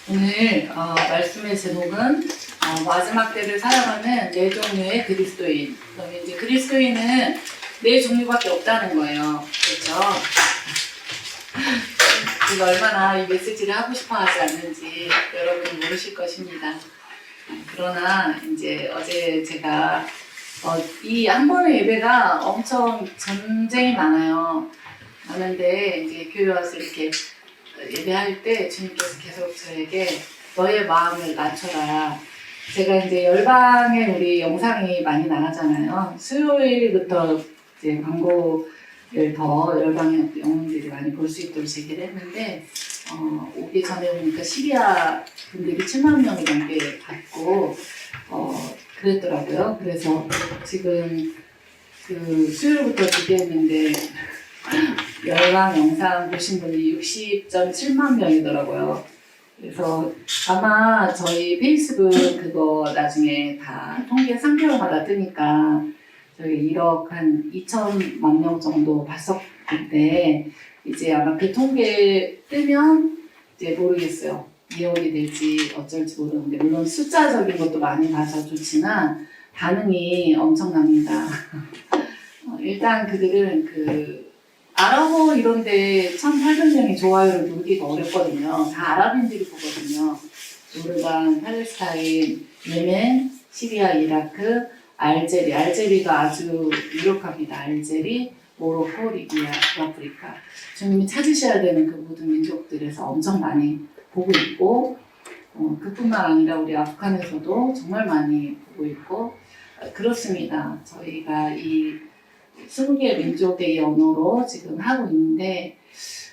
오늘 말씀의 제목은 마지막 때를 살아가는 네 종류의 그리스도인. 그러면 이제 그리스도인은 네 종류밖에 없다는 거예요. 그렇죠? 제가 얼마나 이 메시지를 하고 싶어 하지 않는지 여러분이 모르실 것입니다. 그러나 이제 어제 제가 이 한 번의 예배가 엄청 전쟁이 많은데 이제 교회 와서 이렇게 예배할 때 주님께서 계속 저에게 너의 마음을 낮춰라. 제가 이제 열방에 우리 영상이 많이 나가잖아요. 수요일부터 이제 광고를 더 열방의 영혼들이 많이 볼 수 있도록 제기를 했는데 오기 전에 보니까 시리아 분들이 7만 명이 넘게 받고 그랬더라고요. 그래서 지금 그 수요일부터 기대했는데 열방 영상 보신 분이 60.7만 명이더라고요. 그래서 아마 저희 페이스북 그거 나중에 다 통계 3개월마다 뜨니까 저희 1억 한 2천만 명 정도 봤었는데 이제 아마 그 통계 뜨면 이제 모르겠어요. 2억이 될지 어쩔지 모르는데 물론 숫자적인 것도 많이 봐서 좋지만 반응이 엄청납니다. 일단 그들은 아랍어 이런데 1,800명이 좋아요를 누르기가 어렵거든요. 다 아랍인들이 보거든요. 요르단, 팔레스타인, 예멘, 시리아, 이라크, 알제리가 아주 유력합니다. 알제리, 모로코, 리비아, 북아프리카. 주님이 찾으셔야 되는 그 모든 민족들에서 엄청 많이 보고 있고 그뿐만 아니라 우리 아프간에서도 정말 많이 보고 있고 그렇습니다. 저희가 이 20개의 민족의 언어로 지금 하고 있는데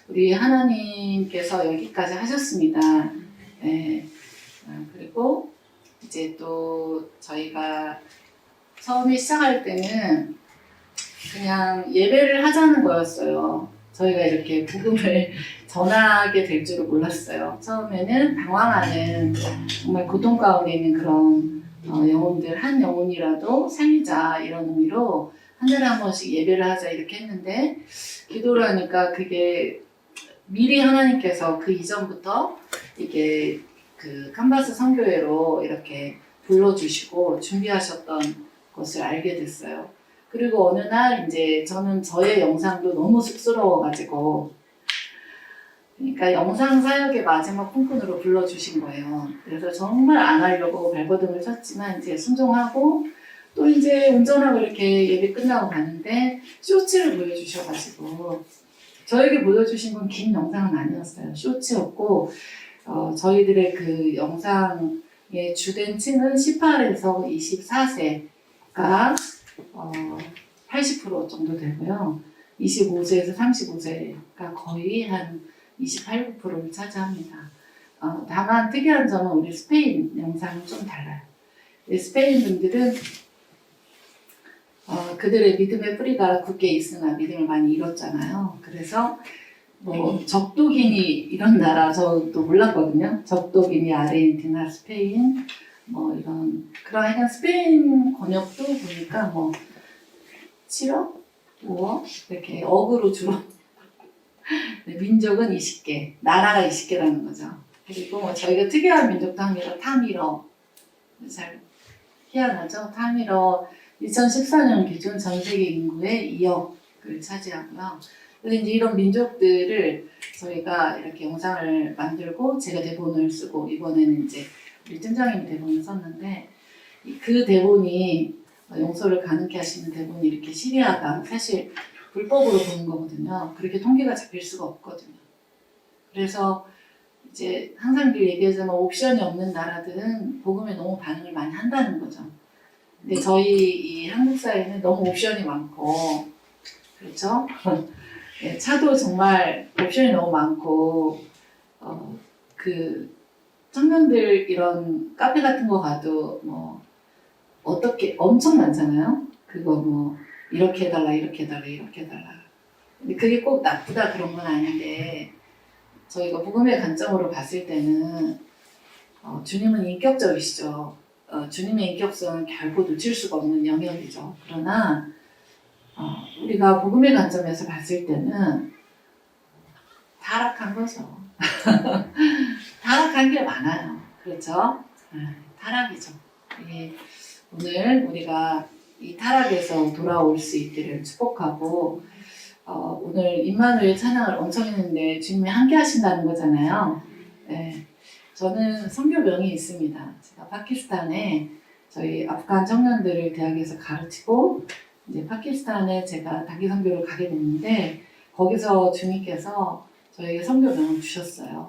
우리 하나님께서 여기까지 하셨습니다. 네. 그리고 이제 또 저희가 처음에 시작할 때는 그냥 예배를 하자는 거였어요. 저희가 이렇게 복음을 전하게 될 줄을 몰랐어요. 처음에는 방황하는 정말 고통 가운데 있는 그런 영혼들 한 영혼이라도 살리자 이런 의미로 한 달에 한 번씩 예배를 하자 이렇게 했는데 기도를 하니까 그게 미리 하나님께서 그 이전부터 이게 그 캄바스 선교회로 이렇게 불러주시고 준비하셨던 것을 알게 됐어요. 그리고 어느 날 이제 저는 저의 영상도 너무 쑥스러워가지고 그러니까 영상 사역의 마지막 품꾼으로 불러주신 거예요. 그래서 정말 안 하려고 발버둥을 쳤지만 이제 순종하고 또 이제 운전하고 이렇게 예배 끝나고 가는데 쇼츠를 보여주셔가지고 저에게 보여주신 건 긴 영상은 아니었어요. 쇼츠였고 저희들의 그 영상의 주된 층은 18에서 24세가 80% 정도 되고요. 25세에서 35세가 거의 한 28%를 차지합니다. 다만 특이한 점은 우리 스페인 영상은 좀 달라요. 스페인 분들은 그들의 믿음의 뿌리가 굳게 있으나 믿음을 많이 잃었잖아요. 그래서 적도기니 이런 나라 저도 몰랐거든요. 적도기니, 아르헨티나, 스페인 이런 그런 스페인 권역도 보니까 7억, 5억 이렇게 억으로 주로 민족은 20개, 나라가 20개라는 거죠. 그리고 저희가 특이한 민족도 합니다. 타미러 잘 희한하죠. 타미러 2014년 기준 전 세계 인구의 2억을 차지하고요. 그래서 이제 이런 민족들을 저희가 이렇게 영상을 만들고 제가 대본을 쓰고 이번에는 이제 우리 팀장님이 대본을 썼는데 그 대본이 용서를 가능케 하시는 대본이 이렇게 시리아가 사실 불법으로 보는 거거든요. 그렇게 통계가 잡힐 수가 없거든요. 그래서 이제 항상 늘 얘기하지만 옵션이 없는 나라들은 복음에 너무 반응을 많이 한다는 거죠. 근데 저희 이 한국 사회는 너무 옵션이 많고 그렇죠? 네, 차도 정말 옵션이 너무 많고 그 청년들 이런 카페 같은 거 가도 어떻게 엄청 많잖아요. 그거 이렇게 해달라 이렇게 해달라 이렇게 해달라. 근데 그게 꼭 나쁘다 그런 건 아닌데 저희가 복음의 관점으로 봤을 때는 주님은 인격적이시죠. 주님의 인격성은 결코 놓칠 수가 없는 영역이죠. 그러나 우리가 복음의 관점에서 봤을 때는 타락한 거죠. 타락한 게 많아요. 그렇죠? 타락이죠. 오늘 우리가 이 타락에서 돌아올 수 있기를 축복하고 오늘 임마누엘 찬양을 엄청 했는데 주님이 함께 하신다는 거잖아요. 네, 저는 선교명이 있습니다. 제가 파키스탄에 저희 아프간 청년들을 대학에서 가르치고 이제 파키스탄에 제가 단기 선교를 가게 됐는데 거기서 주님께서 저에게 선교명을 주셨어요.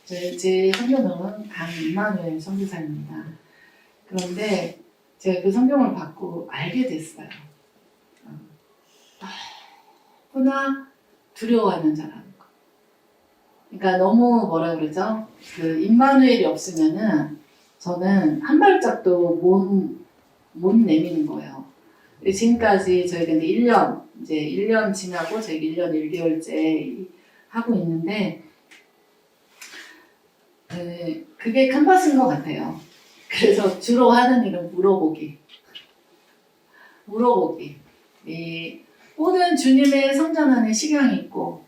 제 선교명은 강임마누엘 선교사입니다. 그런데 제가 그 성경을 받고 알게 됐어요. 너무나 두려워하는 자라는 거. 그러니까 너무 뭐라 그러죠? 그 임마누엘이 없으면은 저는 한 발짝도 못 내미는 거예요. 지금까지 저희가 이제 1년 지나고 저희 1년 1개월째 하고 있는데 그게 캔버스인 것 같아요. 그래서 주로 하는 일은 물어보기. 이 모든 주님의 성전 안에 식양이 있고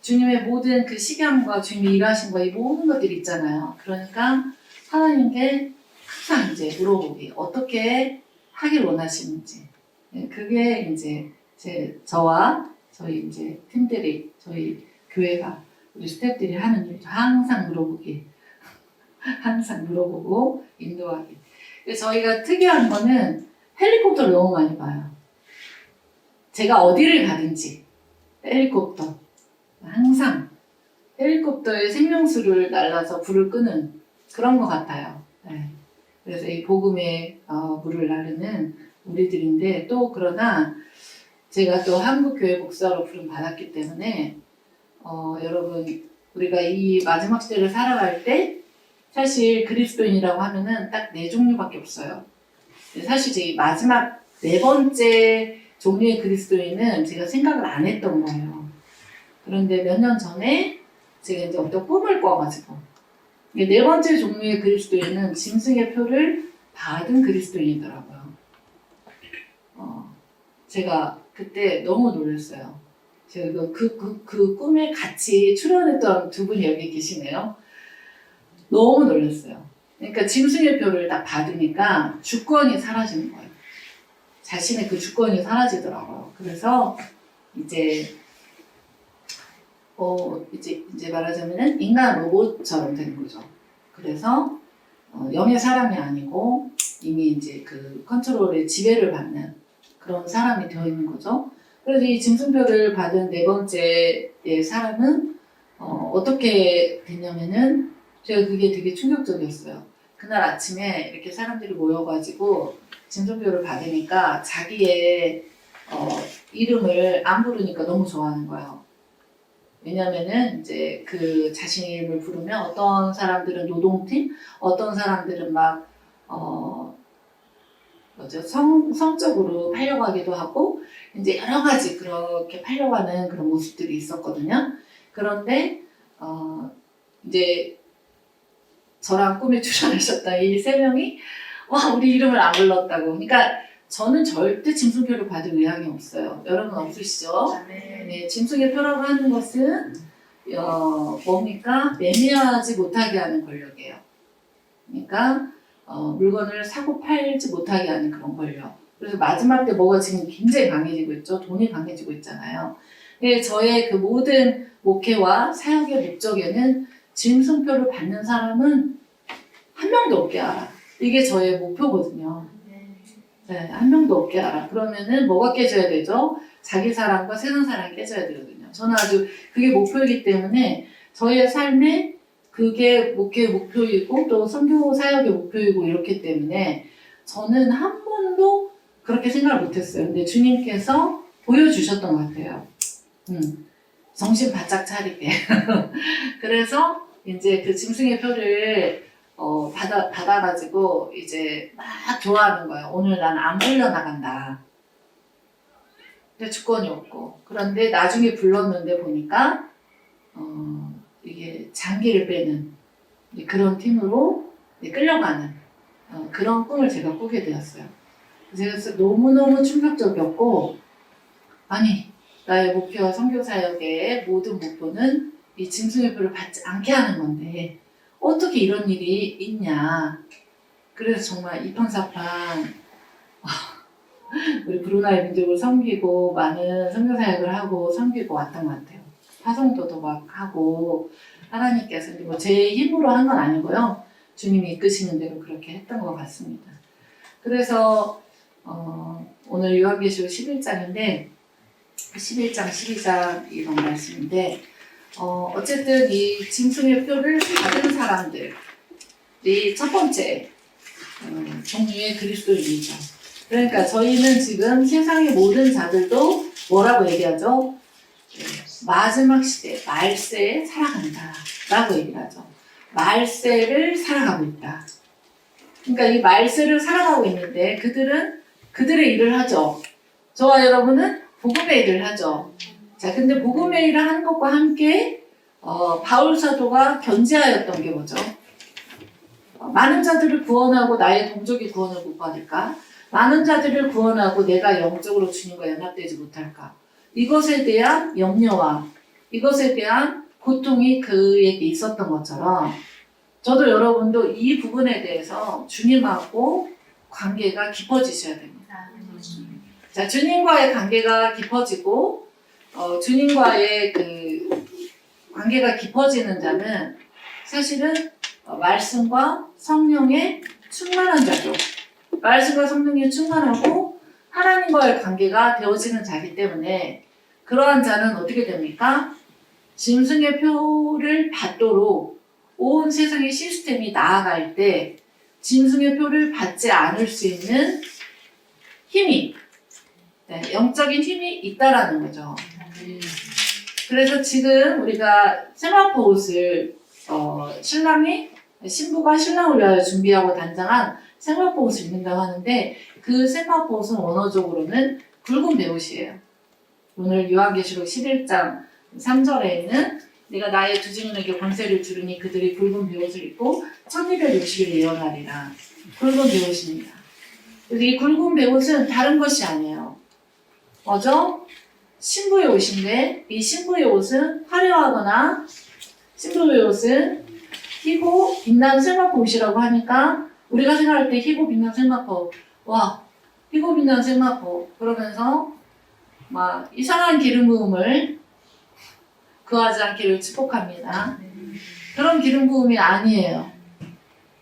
주님의 모든 그 식양과 주님이 일하신 거 이 모든 것들이 있잖아요. 그러니까 하나님께 항상 이제 물어보기. 어떻게 하길 원하시는지. 그게 이제 저와 저희 이제 팀들이 저희 교회가 우리 스태프들이 하는 일이죠. 항상 물어보기. 항상 물어보고 인도하기. 그래서 저희가 특이한 거는 헬리콥터를 너무 많이 봐요. 제가 어디를 가든지 헬리콥터. 항상 헬리콥터의 생명수를 날라서 불을 끄는 그런 것 같아요. 네. 그래서 이 복음의 물을 나르는 우리들인데 또 그러나 제가 또 한국교회 목사로 부름 받았기 때문에 여러분 우리가 이 마지막 시대를 살아갈 때 사실 그리스도인이라고 하면은 딱 4종류밖에 없어요. 사실 제 마지막 4번째 종류의 그리스도인은 제가 생각을 안 했던 거예요. 그런데 몇 년 전에 제가 이제 어떤 꿈을 꿔가지고 4번째 종류의 그리스도인은 짐승의 표를 받은 그리스도인이더라고요. 제가 그때 너무 놀랐어요. 제가 그 꿈에 같이 출연했던 두 분이 여기 계시네요. 너무 놀랐어요. 그러니까 짐승의 표를 딱 받으니까 주권이 사라지는 거예요. 자신의 그 주권이 사라지더라고요. 그래서 이제 말하자면은 인간 로봇처럼 되는 거죠. 그래서 영의 사람이 아니고 이미 이제 그 컨트롤의 지배를 받는 그런 사람이 되어 있는 거죠. 그래서 이 짐승표를 받은 4번째의 사람은 어떻게 됐냐면은 제가 그게 되게 충격적이었어요. 그날 아침에 이렇게 사람들이 모여가지고 짐승표를 받으니까 자기의 이름을 안 부르니까 너무 좋아하는 거예요. 왜냐면은 이제 그 자신의 이름을 부르면 어떤 사람들은 노동팀, 어떤 사람들은 막 성적으로 팔려가기도 하고 이제 여러 가지 그렇게 팔려가는 그런 모습들이 있었거든요. 그런데 이제 저랑 꿈에 출연하셨던 이 3명이 와 우리 이름을 안 불렀다고. 그러니까 저는 절대 짐승표를 받을 의향이 없어요. 여러분 없으시죠? 네, 짐승의 표라고 하는 것은 뭡니까? 매매하지 못하게 하는 권력이에요. 그러니까 물건을 사고 팔지 못하게 하는 그런 권력. 그래서 마지막 때 뭐가 지금 굉장히 강해지고 있죠. 돈이 강해지고 있잖아요. 근데 저의 그 모든 목회와 사역의 목적에는 짐승표를 받는 사람은 한 명도 없게 하라. 이게 저의 목표거든요. 네, 한 명도 없게 하라. 그러면은 뭐가 깨져야 되죠? 자기 사랑과 세상 사랑이 깨져야 되거든요. 저는 아주 그게 목표이기 때문에 저의 삶에 그게 목회의 목표이고 또 선교 사역의 목표이고 이렇기 때문에 저는 한 번도 그렇게 생각을 못했어요. 근데 주님께서 보여주셨던 것 같아요. 정신 바짝 차리게. 그래서 이제 그 짐승의 표를 받아가지고 이제 막 좋아하는 거예요. 오늘 난 안 불려나간다. 근데 주권이 없고. 그런데 나중에 불렀는데 보니까 이게 장기를 빼는 그런 팀으로 끌려가는 그런 꿈을 제가 꾸게 되었어요. 그래서 너무너무 충격적이었고, 아니 나의 목표와 선교 사역의 모든 목표는 이 짐승의 표를 받지 않게 하는 건데 어떻게 이런 일이 있냐. 그래서 정말 이판사판 우리 브루나이 민족을 섬기고 많은 선교사역을 하고 섬기고 왔던 것 같아요. 파송도도 막 하고 하나님께서 뭐 제 힘으로 한 건 아니고요. 주님이 이끄시는 대로 그렇게 했던 것 같습니다. 그래서 오늘 요한계시록 11장인데 11장, 12장 이런 말씀인데 어쨌든 이 짐승의 표를 받은 사람들이 첫 번째 종류의 그리스도인이죠. 그러니까 저희는 지금 세상의 모든 자들도 뭐라고 얘기하죠? 마지막 시대, 말세에 살아간다 라고 얘기를 하죠. 말세를 살아가고 있다. 그러니까 이 말세를 살아가고 있는데 그들은 그들의 일을 하죠. 저와 여러분은 복음의 일을 하죠. 자, 근데 복음의 일을 하는 것과 함께 바울 사도가 견지하였던 게 뭐죠? 많은 자들을 구원하고 나의 동족이 구원을 못 받을까? 많은 자들을 구원하고 내가 영적으로 주님과 연합되지 못할까? 이것에 대한 염려와 이것에 대한 고통이 그에게 있었던 것처럼 저도 여러분도 이 부분에 대해서 주님하고 관계가 깊어지셔야 됩니다. 자, 주님과의 관계가 깊어지고 주님과의 그 관계가 깊어지는 자는 사실은 말씀과 성령에 충만한 자죠. 말씀과 성령에 충만하고 하나님과의 관계가 되어지는 자이기 때문에 그러한 자는 어떻게 됩니까? 짐승의 표를 받도록 온 세상의 시스템이 나아갈 때 짐승의 표를 받지 않을 수 있는 힘이 영적인 힘이 있다라는 거죠. 그래서 지금 우리가 세마포 옷을 신부가 신랑을 위하여 준비하고 단장한 세마포 옷을 입는다고 하는데 그 세마포 옷은 원어적으로는 굵은 베옷이에요. 오늘 요한계시록 11장 3절에 있는 내가 나의 두 증인에게 권세를 주르니 그들이 굵은 베옷을 입고 1260일 예언하리라. 굵은 베옷입니다. 그래서 이 굵은 베옷은 다른 것이 아니에요. 뭐죠? 신부의 옷인데 이 신부의 옷은 화려하거나 신부의 옷은 희고 빛난 세마포 옷이라고 하니까 우리가 생각할 때 희고 빛난 세마포 와 희고 빛난 세마포 그러면서 막 이상한 기름 부음을 구하지 않기를 축복합니다. 그런 기름 부음이 아니에요.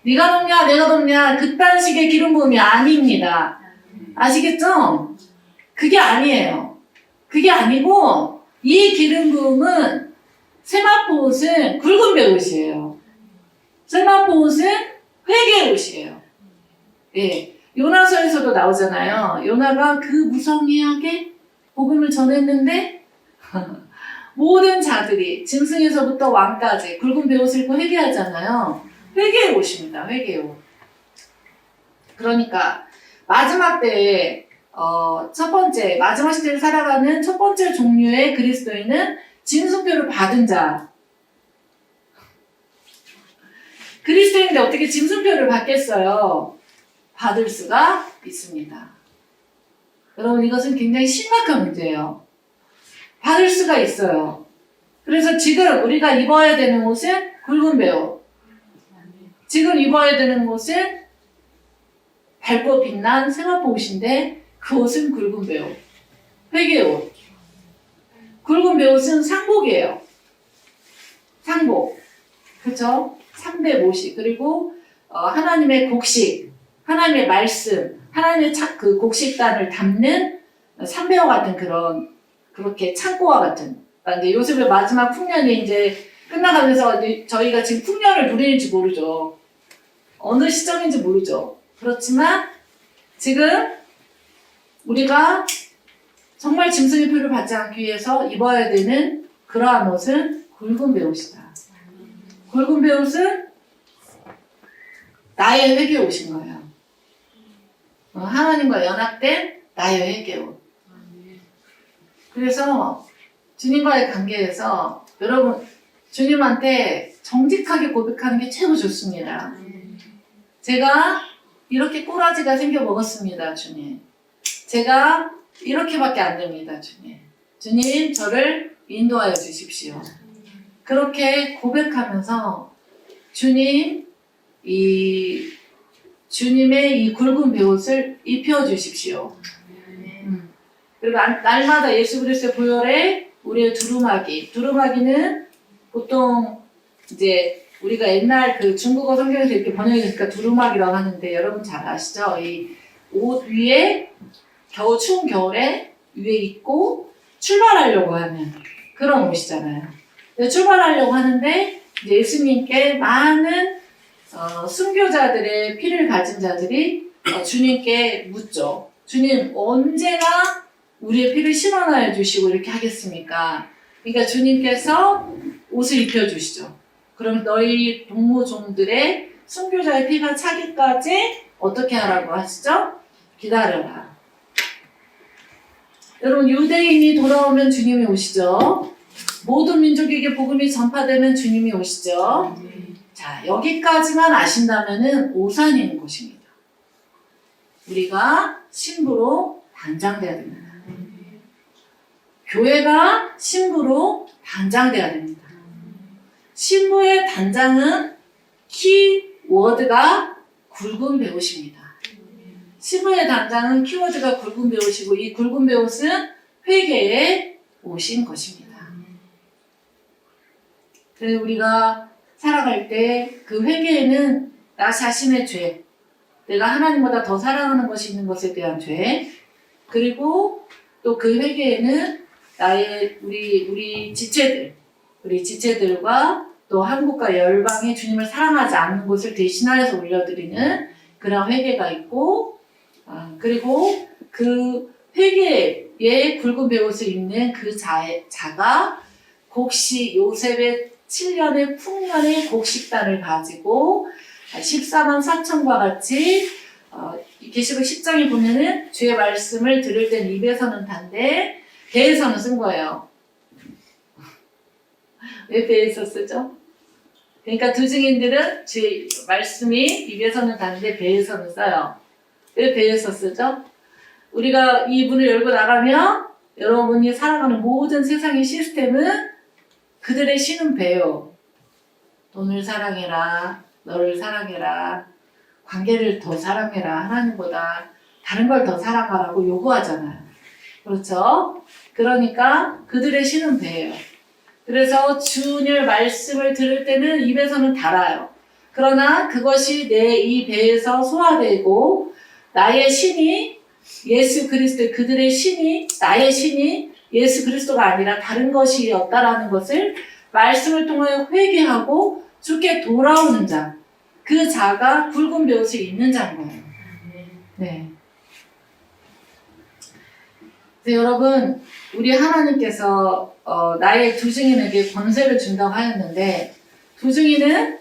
네가 덥냐 내가 덥냐 그딴 식의 기름 부음이 아닙니다. 아시겠죠? 그게 아니에요. 그게 아니고 이 기름 부음은 세마포 옷은 굵은 베옷이에요. 세마포 옷은 회개의 옷이에요. 예, 요나서에서도 나오잖아요. 요나가 그 무성의하게 복음을 전했는데 모든 자들이 짐승에서부터 왕까지 굵은 베옷을 입고 회개하잖아요. 회개의 옷입니다. 회개의 옷. 그러니까 마지막 때에 첫 번째 마지막 시대를 살아가는 첫 번째 종류의 그리스도인은 짐승표를 받은 자. 그리스도인인데 어떻게 짐승표를 받겠어요? 받을 수가 있습니다. 여러분 이것은 굉장히 심각한 문제예요. 받을 수가 있어요. 그래서 지금 우리가 입어야 되는 옷은 굵은 베옷. 지금 입어야 되는 옷은 밝고 빛난 세마포 옷인데 그 옷은 굵은 베옷. 회개의 옷. 굵은 베옷은 상복이에요. 상복. 그렇죠? 상배 모시. 그리고 하나님의 곡식, 하나님의 말씀, 하나님의 그 곡식단을 담는 삼배와 같은 그렇게 창고와 같은. 그러니까 이제 요셉의 마지막 풍년이 이제 끝나가면서 저희가 지금 풍년을 누리는지 모르죠. 어느 시점인지 모르죠. 그렇지만 지금 우리가 정말 짐승의 표를 받지 않기 위해서 입어야 되는 그러한 옷은 굵은 베옷이다. 굵은 베옷은 나의 회개 옷인 거예요. 하나님과 연합된 나의 회개 옷. 그래서 주님과의 관계에서 여러분 주님한테 정직하게 고백하는 게 최고 좋습니다. 제가 이렇게 꼬라지가 생겨 먹었습니다, 주님. 제가 이렇게밖에 안 됩니다, 주님. 주님, 저를 인도하여 주십시오. 그렇게 고백하면서 주님의 이 굵은 베옷을 입혀주십시오. 그리고 날마다 예수 그리스도의 보혈에 우리의 두루마기는 보통 이제 우리가 옛날 그 중국어 성경에서 이렇게 번역이 됐으니까 두루마기라고 하는데 여러분 잘 아시죠? 이 옷 위에 추운 겨울에 위에 입고 출발하려고 하는 그런 옷이잖아요. 출발하려고 하는데 예수님께 많은 순교자들의 피를 가진 자들이 주님께 묻죠. 주님 언제나 우리의 피를 신원하여 주시고 이렇게 하겠습니까? 그러니까 주님께서 옷을 입혀주시죠. 그럼 너희 동무종들의 순교자의 피가 차기까지 어떻게 하라고 하시죠? 기다려라. 여러분 유대인이 돌아오면 주님이 오시죠. 모든 민족에게 복음이 전파되면 주님이 오시죠. 자, 여기까지만 아신다면은 오산인 곳입니다. 우리가 신부로 단장돼야 됩니다. 교회가 신부로 단장돼야 됩니다. 신부의 단장은 키워드가 굵은 베옷입니다. 신부의 단장은 키워드가 굵은 베옷이고 이 굵은 베옷은 회개의 옷인 것입니다. 그래서 우리가 살아갈 때 그 회개에는 나 자신의 죄, 내가 하나님보다 더 사랑하는 것이 있는 것에 대한 죄, 그리고 또 그 회개에는 나의 우리 지체들과 또 한국과 열방이 주님을 사랑하지 않는 것을 대신하여서 올려드리는 그런 회개가 있고, 그리고 그 회개의 굵은 베옷을 입는 그 자가 요셉의 7년의 풍년의 곡식단을 가지고 14만 4천과 같이 계시록 10장에 보면은 주의 말씀을 들을 땐 입에서는 단데 배에서는 쓴 거예요. 왜 배에서 쓰죠? 그러니까 두 증인들은 주의 말씀이 입에서는 단데 배에서는 써요. 왜 배에서 쓰죠? 우리가 이 문을 열고 나가면 여러분이 살아가는 모든 세상의 시스템은 그들의 신은 배요. 돈을 사랑해라, 너를 사랑해라, 관계를 더 사랑해라, 하나님보다 다른 걸 더 사랑하라고 요구하잖아요. 그렇죠? 그러니까 그들의 신은 배예요. 그래서 주님의 말씀을 들을 때는 입에서는 달아요. 그러나 그것이 내 이 배에서 소화되고 나의 신이 예수 그리스도, 그들의 신이, 나의 신이 예수 그리스도가 아니라 다른 것이었다라는 것을 말씀을 통하여 회개하고 주께 돌아오는 자, 그 자가 굵은 베옷을 입는 자인 거예요. 네. 그래서 여러분, 우리 하나님께서 나의 두 증인에게 권세를 준다고 하였는데, 두 증인은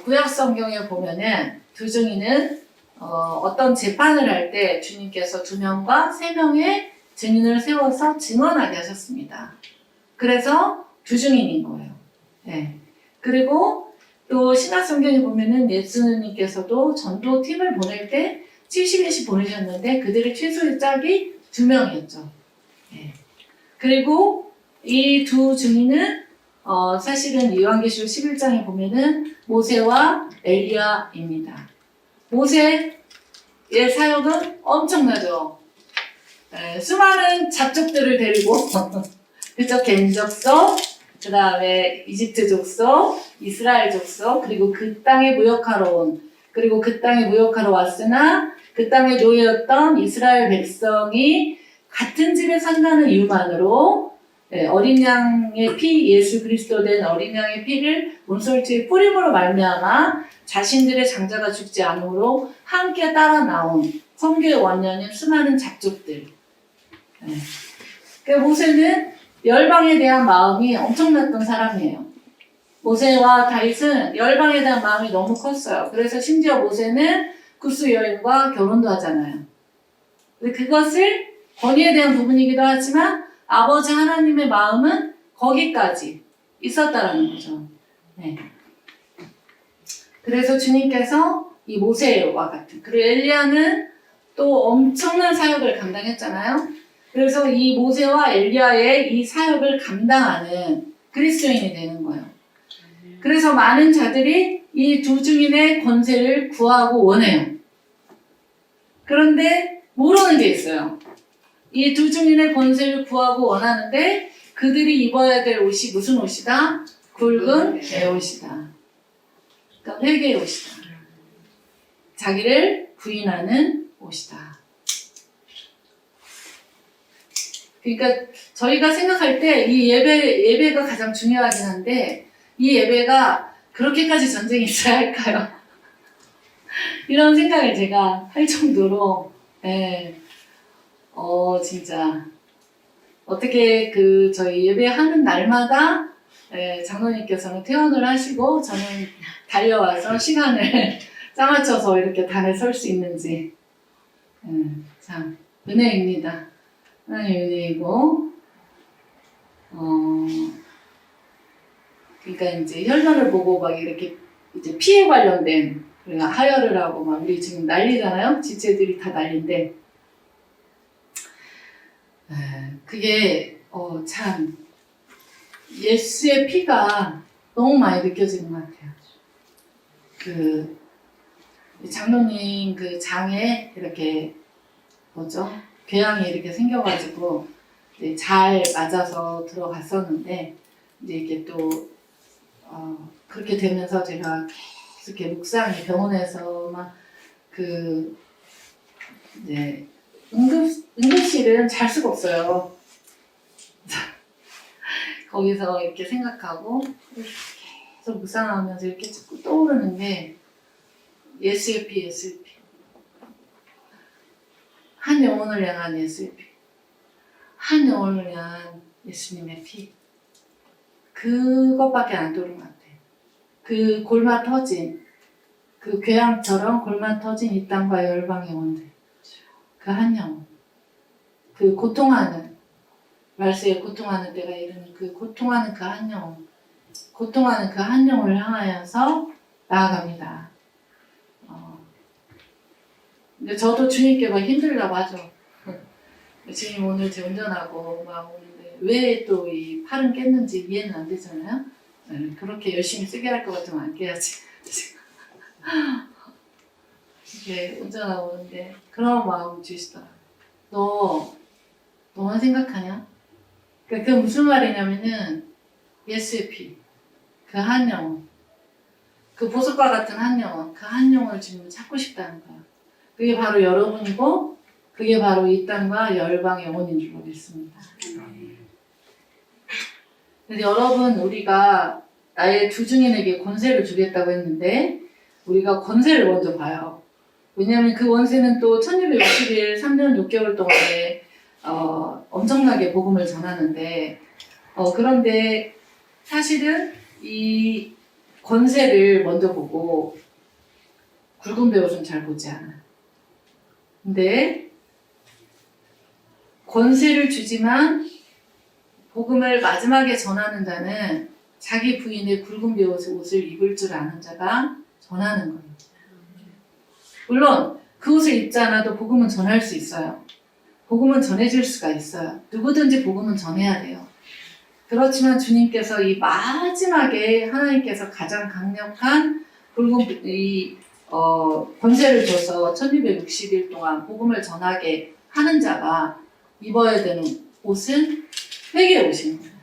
구약 성경에 보면은 두 증인은 어떤 재판을 할 때 주님께서 2명과 3명의 증인을 세워서 증언하게 하셨습니다. 그래서 두 증인인 거예요. 네. 그리고 또 신약 성경에 보면은 예수님께서도 전도팀을 보낼 때 70인씩 보내셨는데 그들의 최소의 짝이 2명이었죠. 네. 그리고 이 두 증인은 사실은 요한계시록 11장에 보면은 모세와 엘리야입니다. 모세의 사역은 엄청나죠. 수많은 잡족들을 데리고 그죠? 겐 족속, 그 다음에 이집트 족속, 이스라엘 족속, 그리고 그 땅에 무역하러 온, 그리고 그 땅에 무역하러 왔으나 그 땅에 노예였던 이스라엘 백성이 같은 집에 산다는 이유만으로 어린 양의 피, 예수 그리스도 된 어린 양의 피를 문설주에 뿌림으로 말미암아 자신들의 장자가 죽지 않으므로 함께 따라 나온 성교의 원년인 수많은 잡족들. 그러니까 모세는 열방에 대한 마음이 엄청났던 사람이에요. 모세와 다윗은 열방에 대한 마음이 너무 컸어요. 그래서 심지어 모세는 구스 여인과 결혼도 하잖아요. 그것을 권위에 대한 부분이기도 하지만 아버지 하나님의 마음은 거기까지 있었다라는 거죠. 네. 그래서 주님께서 이 모세와 같은, 그리고 엘리야는 또 엄청난 사역을 감당했잖아요. 그래서 이 모세와 엘리야의 이 사역을 감당하는 그리스도인이 되는 거예요. 그래서 많은 자들이 이 두 증인의 권세를 구하고 원해요. 그런데 모르는 게 있어요. 이 두 증인의 권세를 구하고 원하는데 그들이 입어야 될 옷이 무슨 옷이다? 굵은 베옷이다. 그러니까 회개의 옷이다. 자기를 부인하는 옷이다. 그러니까 저희가 생각할 때 이 예배가 가장 중요하긴 한데 이 예배가 그렇게까지 전쟁이 있어야 할까요? 이런 생각을 제가 할 정도로 진짜 어떻게 저희 예배하는 날마다 장로님께서는 퇴원을 하시고 저는 달려와서 시간을 짜맞춰서 이렇게 단에 설 수 있는지 참 은혜입니다. 하나님 은혜이고 그러니까 이제 혈전을 보고 막 이렇게 이제 피해 관련된 그러니까 하혈을 하고 막 우리 지금 난리잖아요. 지체들이 다 난리인데 그게 참 예수의 피가 너무 많이 느껴지는 것 같아요. 장로님 장에 이렇게 궤양이 이렇게 생겨가지고 이제 잘 맞아서 들어갔었는데 이제 이게 또 그렇게 되면서 제가 계속 이렇게 묵상이 병원에서 막 이제 응급실은 잘 수가 없어요. 거기서 이렇게 생각하고 계속 묵상하면서 이렇게 자꾸 떠오르는 게 예수의 피, 예수의 피. 한 영혼을 향한 예수의 피. 한 영혼을 향한 예수님의 피. 그것밖에 안 떠오르는 것 같아요. 그 골마 터진, 그 궤양처럼 골마 터진 이 땅과 열방의 영혼들. 그 한 영혼. 그 고통하는, 말세에 고통하는 때가 이르는 그 고통하는 그 한 영혼. 고통하는 그 한 영혼을 향하여서 나아갑니다. 근데 저도 주님께 막 힘들다고 하죠. 주님 오늘 제 운전하고 막 오는데 왜 또 이 팔은 깼는지 이해는 안 되잖아요. 그렇게 열심히 쓰게 할 것 같으면 안 깨야지. 이렇게 운전하고 오는데 그런 마음을 주시더라고요. 너만 생각하냐? 그게 무슨 말이냐면은 예수의 피, 그 한 영혼, 그 보석과 같은 한 영혼, 그 한 영혼을 지금 찾고 싶다는 거예요. 그게 바로 여러분이고 그게 바로 이 땅과 열방의 영혼인 줄 믿습니다. 근데 여러분 우리가 나의 두 증인에게 권세를 주겠다고 했는데 우리가 권세를 먼저 봐요. 왜냐하면 그 권세는 또 1260일 3년 6개월 동안에 엄청나게 복음을 전하는데 그런데 사실은 이 권세를 먼저 보고 굵은 베옷은 잘 보지 않아. 근데 권세를 주지만 복음을 마지막에 전하는 자는 자기 부인의 굵은 베옷을 입을 줄 아는 자가 전하는 거예요. 물론 그 옷을 입지 않아도 복음은 전할 수 있어요. 복음은 전해질 수가 있어요. 누구든지 복음은 전해야 돼요. 그렇지만 주님께서 이 마지막에 하나님께서 가장 강력한 굵은 권세를 줘서 1260일 동안 복음을 전하게 하는 자가 입어야 되는 옷은 회개의 옷인 거예요.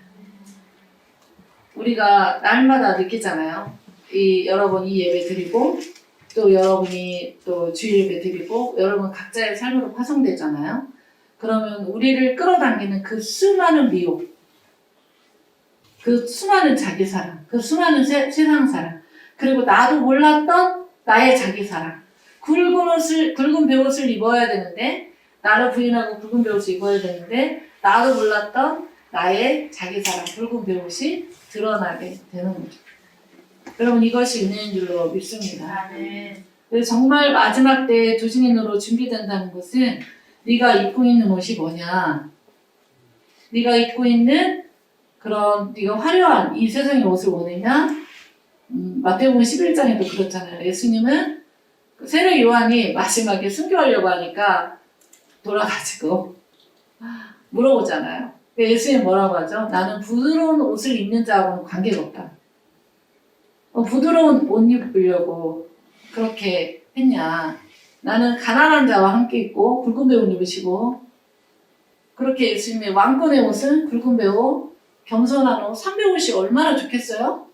우리가 날마다 느끼잖아요. 여러분 이 예배 드리고 또 여러분이 또 주일 예배 드리고 여러분 각자의 삶으로 파송되잖아요. 그러면 우리를 끌어당기는 그 수많은 미혹, 그 수많은 자기 사랑, 그 수많은 세상 사랑, 그리고 나도 몰랐던 나의 자기 사랑. 굵은 베옷을 입어야 되는데 나를 부인하고 굵은 베옷을 입어야 되는데 나도 몰랐던 나의 자기 사랑, 굵은 베옷이 드러나게 되는 거죠. 여러분 이것이 은혜인 줄로 믿습니다. 그래서 정말 마지막 때에 두 증인으로 준비된다는 것은 네가 입고 있는 옷이 뭐냐? 네가 입고 있는 그런 네가 화려한 이 세상의 옷을 원하냐? 마태복음 11장에도 그렇잖아요. 예수님은 세례 요한이 마지막에 순교하려고 하니까 돌아가지고 물어보잖아요. 예수님 뭐라고 하죠? 나는 부드러운 옷을 입는 자하고는 관계가 없다. 부드러운 옷 입으려고 그렇게 했냐? 나는 가난한 자와 함께 있고 굵은 배옷 입으시고 그렇게 예수님의 왕권의 옷은 굵은 배옷, 겸손한 옷, 300옷이 얼마나 좋겠어요?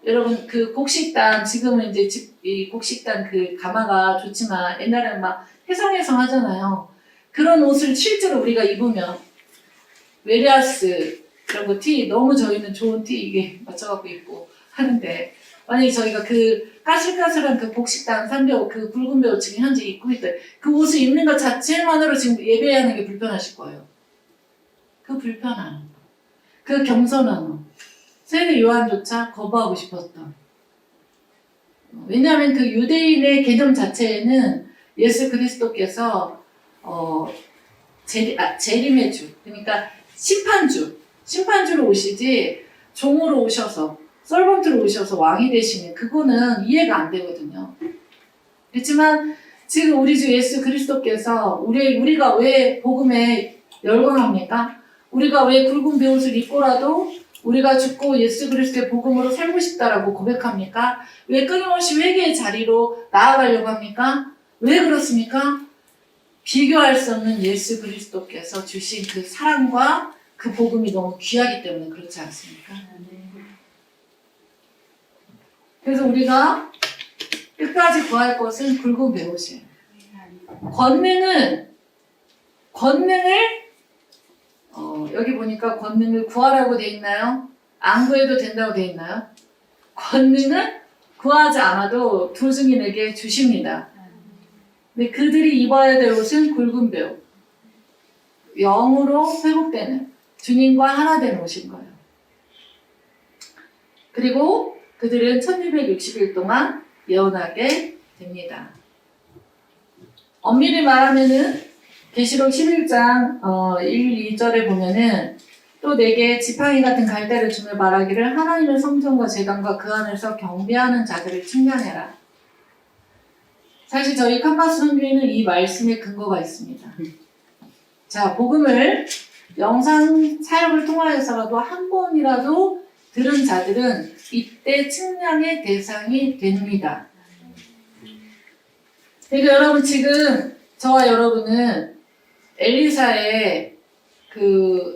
여러분 그 곡식단 지금은 이제 이 곡식단 그 가마가 좋지만 옛날에는 막 해성해성 하잖아요. 그런 옷을 실제로 우리가 입으면 웨리아스 이런 거 티 너무 저희는 좋은 티 이게 맞춰갖고 입고 하는데 만약에 저희가 그 까슬까슬한 그 곡식단 300옷 그 굵은 배옷 지금 현재 입고 있다 그 옷을 입는 것 자체만으로 지금 예배하는 게 불편하실 거예요. 그 불편함, 그 겸손함 세례 요한조차 거부하고 싶었던. 왜냐하면 그 유대인의 개념 자체에는 예수 그리스도께서 재림의 주, 그러니까 심판주로 오시지 종으로 오셔서 서번트로 오셔서 왕이 되시는 그거는 이해가 안 되거든요. 그렇지만 지금 우리 주 예수 그리스도께서 우리가 왜 복음에 열광합니까? 우리가 왜 굵은 배옷을 입고라도 우리가 죽고 예수 그리스도의 복음으로 살고 싶다라고 고백합니까? 왜 끊임없이 회개의 자리로 나아가려고 합니까? 왜 그렇습니까? 비교할 수 없는 예수 그리스도께서 주신 그 사랑과 그 복음이 너무 귀하기 때문에 그렇지 않습니까? 그래서 우리가 끝까지 구할 것은 굵은 배옷이에요. 권능을 여기 보니까 권능을 구하라고 돼 있나요? 안 구해도 된다고 돼 있나요? 권능은 구하지 않아도 두 증인에게 주십니다. 근데 그들이 입어야 될 옷은 굵은 배옷. 영으로 회복되는 주님과 하나 된 옷인 거예요. 그리고 그들은 1260일 동안 예언하게 됩니다. 엄밀히 말하면은 계시록 11장 1, 2절에 보면은 또 내게 지팡이 같은 갈대를 주며 말하기를 하나님의 성전과 제단과 그 안에서 경배하는 자들을 측량해라. 사실 저희 캄바스 선교회는 이 말씀에 근거가 있습니다. 자, 복음을 영상 사역을 통하여서라도 한 번이라도 들은 자들은 이때 측량의 대상이 됩니다. 그러니까 여러분 지금 저와 여러분은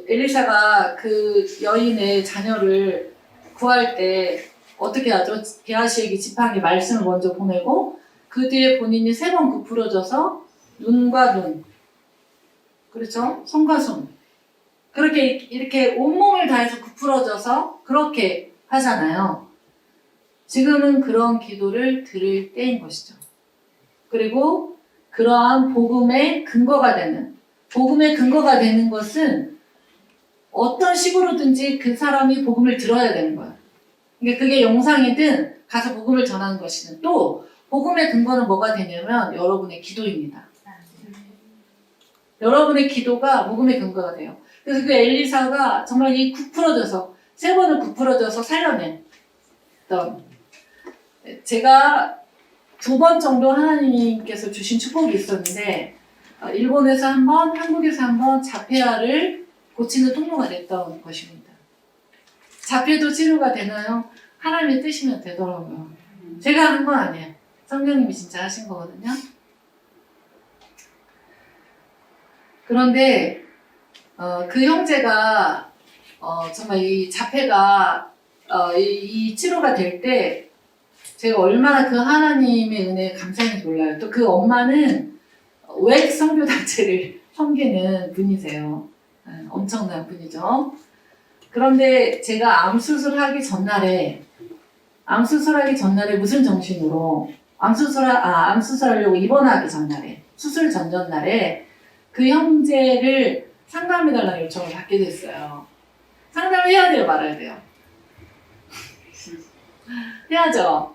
엘리사가 그 여인의 자녀를 구할 때 어떻게 하죠? 게하시에게 지팡이 말씀을 먼저 보내고 그 뒤에 본인이 3번 구부러져서 눈과 눈, 그렇죠? 손과 손 그렇게 이렇게 온몸을 다해서 구부러져서 그렇게 하잖아요. 지금은 그런 기도를 드릴 때인 것이죠. 그리고 그러한 복음의 근거가 되는 것은 어떤 식으로든지 그 사람이 복음을 들어야 되는 거야. 그러니까 그게 영상이든 가서 복음을 전하는 것이든 또 복음의 근거는 뭐가 되냐면 여러분의 기도입니다. 여러분의 기도가 복음의 근거가 돼요. 그래서 그 엘리사가 정말 이 3번을 구부러져서 살려냈던 제가 2번 정도 하나님께서 주신 축복이 있었는데 일본에서 한 번, 한국에서 한 번 자폐아를 고치는 통로가 됐던 것입니다. 자폐도 치료가 되나요? 하나님의 뜻이면 되더라고요. 제가 한 건 아니에요. 성령님이 진짜 하신 거거든요. 그런데 그 형제가 정말 이 자폐가 이 치료가 될 때 제가 얼마나 그 하나님의 은혜에 감사한지 몰라요. 또 그 엄마는 외 선교단체를 섬기는 분이세요. 엄청난 분이죠. 그런데 제가 암 수술하기 전날에 무슨 정신으로 암 수술하려고 입원하기 전날에 수술 전날에 그 형제를 상담해달라는 요청을 받게 됐어요. 상담을 해야 돼요, 말아야 돼요? 해야죠.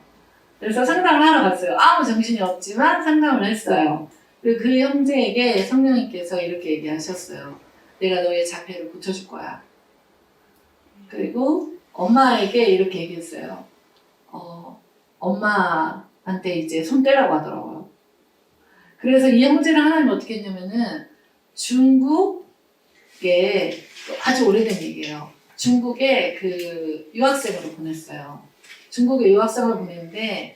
그래서 상담을 하러 갔어요. 아무 정신이 없지만 상담을 했어요. 그 형제에게 성령님께서 이렇게 얘기하셨어요. 내가 너의 자폐를 고쳐줄 거야. 그리고 엄마에게 이렇게 얘기했어요. 엄마한테 이제 손 떼라고 하더라고요. 그래서 이 형제를 하나님 어떻게 했냐면은 중국 게 아주 오래된 얘기예요. 중국에 그 유학생으로 보냈어요. 중국에 유학생을 보냈는데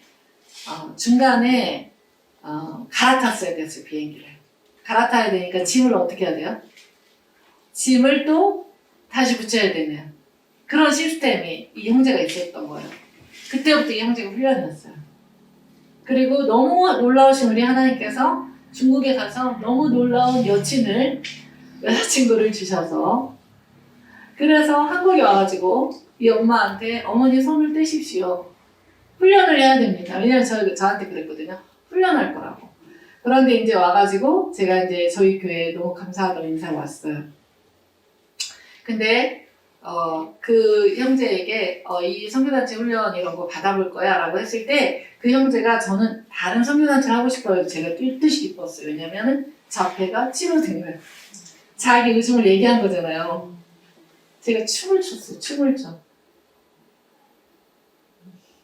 중간에 갈아탔어야 됐어요. 비행기를. 갈아타야 되니까 짐을 어떻게 해야 돼요? 짐을 또 다시 붙여야 되는 그런 시스템이 이 형제가 있었던 거예요. 그때부터 이 형제가 훈련이었어요. 그리고 너무 놀라우신 우리 하나님께서 중국에 가서 너무 놀라운 여자친구를 주셔서 그래서 한국에 와가지고 이 엄마한테 어머니 손을 떼십시오. 훈련을 해야 됩니다. 왜냐면 저한테 그랬거든요. 훈련할 거라고. 그런데 이제 와가지고 제가 이제 저희 교회에 너무 감사하다고 인사가 왔어요. 근데 그 형제에게 이 선교단체 훈련 이런 거 받아볼 거야 라고 했을 때 그 형제가 저는 다른 선교단체를 하고 싶어요. 제가 뜻이 기뻤어요. 왜냐면은 저 앞에가 치료된 거예요. 자기 의중을 얘기한 거잖아요. 제가 춤을 췄어요. 춤을 춰.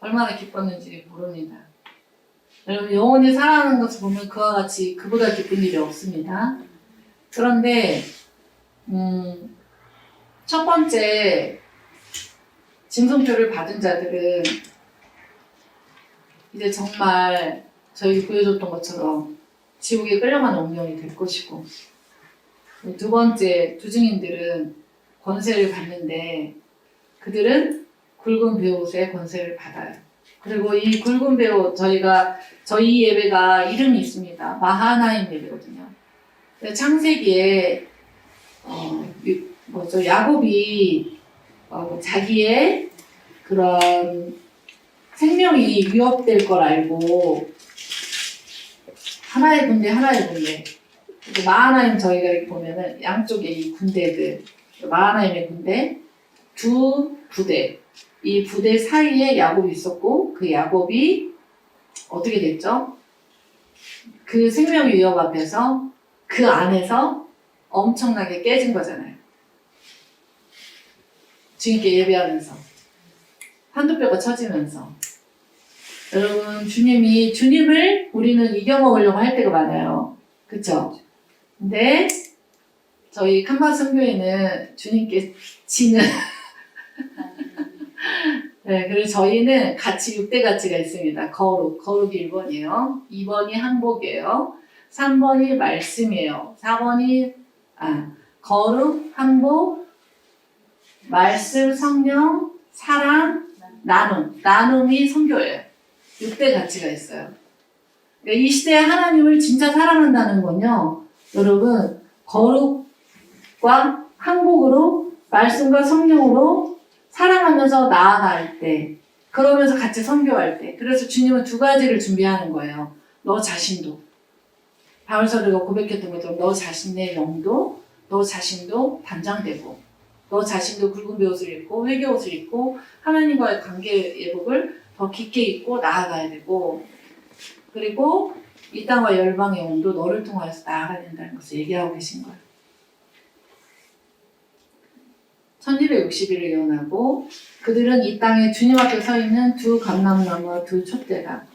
얼마나 기뻤는지 모릅니다. 여러분 영원히 살아가는 것을 보면 그와 같이 그보다 기쁜 일이 없습니다. 그런데 첫 번째 징성표를 받은 자들은 이제 정말 저희 보여줬던 것처럼 지옥에 끌려가는 운명이 될 것이고 두 번째 두 증인들은 권세를 받는데 그들은 굵은 베옷의 권세를 받아요. 그리고 이 굵은 베옷 저희 예배가 이름이 있습니다. 마하나임 예배거든요. 창세기에 야곱이 자기의 그런 생명이 위협될 걸 알고 하나의 군대 마하나임 저희가 이렇게 보면은 양쪽에 이 군대들 마하나임의 군대 두 부대 이 부대 사이에 야곱이 있었고 그 야곱이 어떻게 됐죠? 그 생명 위협 앞에서 그 안에서 엄청나게 깨진 거잖아요. 주님께 예배하면서 한두 뼈가 처지면서 여러분 주님을 우리는 이겨먹으려고 할 때가 많아요. 그쵸? 근데 저희 칸바 선교회는 주님께 지는 네, 그래서 저희는 같이 6대 가치가 있습니다. 거룩이 1번이에요. 2번이 항복이에요. 3번이 말씀이에요. 4번이 거룩, 항복, 말씀, 성령, 사랑, 나눔이 선교예요. 6대 가치가 있어요. 그러니까 이 시대에 하나님을 진짜 사랑한다는 건요. 여러분 거룩과 항복으로 말씀과 성령으로 사랑하면서 나아갈 때 그러면서 같이 선교할 때 그래서 주님은 두 가지를 준비하는 거예요. 너 자신도 바울서리가 고백했던 것처럼 너 자신의 영도 너 자신도 단장되고 너 자신도 굵은 베옷을 입고 회개옷을 입고 하나님과의 관계 예복을 더 깊게 입고 나아가야 되고 그리고 이 땅과 열방의 영도 너를 통하여서 나아가야 된다는 것을 얘기하고 계신 거예요. 1260일을 예언하고 그들은 이 땅에 주님 앞에 서 있는 두 감람나무와 두 촛대다.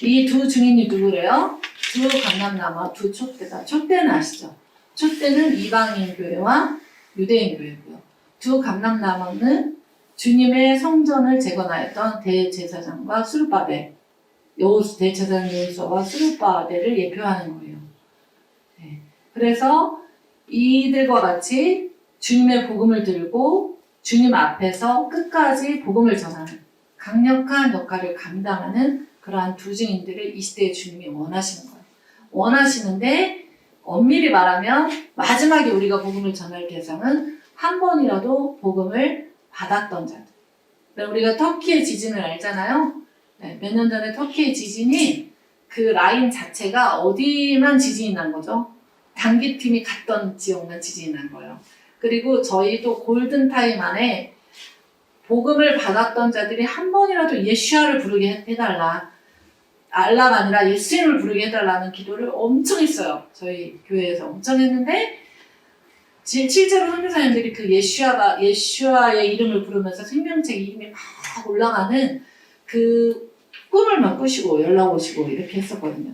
이 두 증인이 누구래요? 두 감람나무와 두 촛대다. 촛대는 아시죠? 촛대는 이방인 교회와 유대인 교회고요. 두 감람나무는 주님의 성전을 재건하였던 대제사장과 수르바벨, 대제사장 여호수아와 수르바벨을 예표하는 거예요. 네. 그래서 이들과 같이 주님의 복음을 들고 주님 앞에서 끝까지 복음을 전하는 강력한 역할을 감당하는 그러한 두 증인들을 이 시대에 주님이 원하시는 거예요. 원하시는데 엄밀히 말하면 마지막에 우리가 복음을 전할 대상은 한 번이라도 복음을 받았던 자들. 우리가 터키의 지진을 알잖아요. 네, 몇 년 전에 터키의 지진이 그 라인 자체가 어디만 지진이 난 거죠? 단기팀이 갔던 지역만 지진이 난 거예요. 그리고 저희도 골든타임 안에 복음을 받았던 자들이 한 번이라도 예수야를 부르게 해달라. 알라가 아니라 예수님을 부르게 해달라는 기도를 엄청 했어요. 저희 교회에서 엄청 했는데 실제로 선교사님들이 그 예수야의 이름을 부르면서 생명책 이름이 막 올라가는 그 꿈을 막 꾸시고 연락 오시고 이렇게 했었거든요.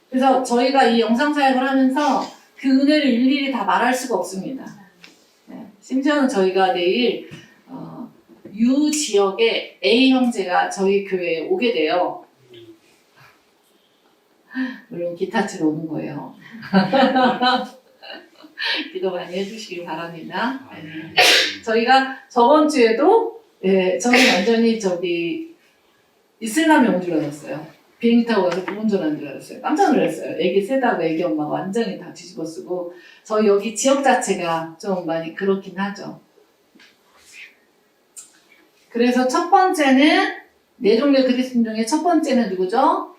그래서 저희가 이 영상 사역을 하면서 그 은혜를 일일이 다 말할 수가 없습니다. 심지어는 저희가 내일 U 지역의 A 형제가 저희 교회에 오게 돼요. 물론 기타 치러 오는 거예요. 기도 많이 해주시길 바랍니다. 네. 저희가 저번 주에도 저는 완전히 이슬람에 온 줄 알았어요. 비행기 타고 가서 부운전하는 줄 알았어요. 깜짝 놀랐어요. 애기 세다고 애기 엄마가 완전히 다 뒤집어 쓰고 저희 여기 지역 자체가 좀 많이 그렇긴 하죠. 그래서 첫 번째는 내종교 그리스도 중에 첫 번째는 누구죠?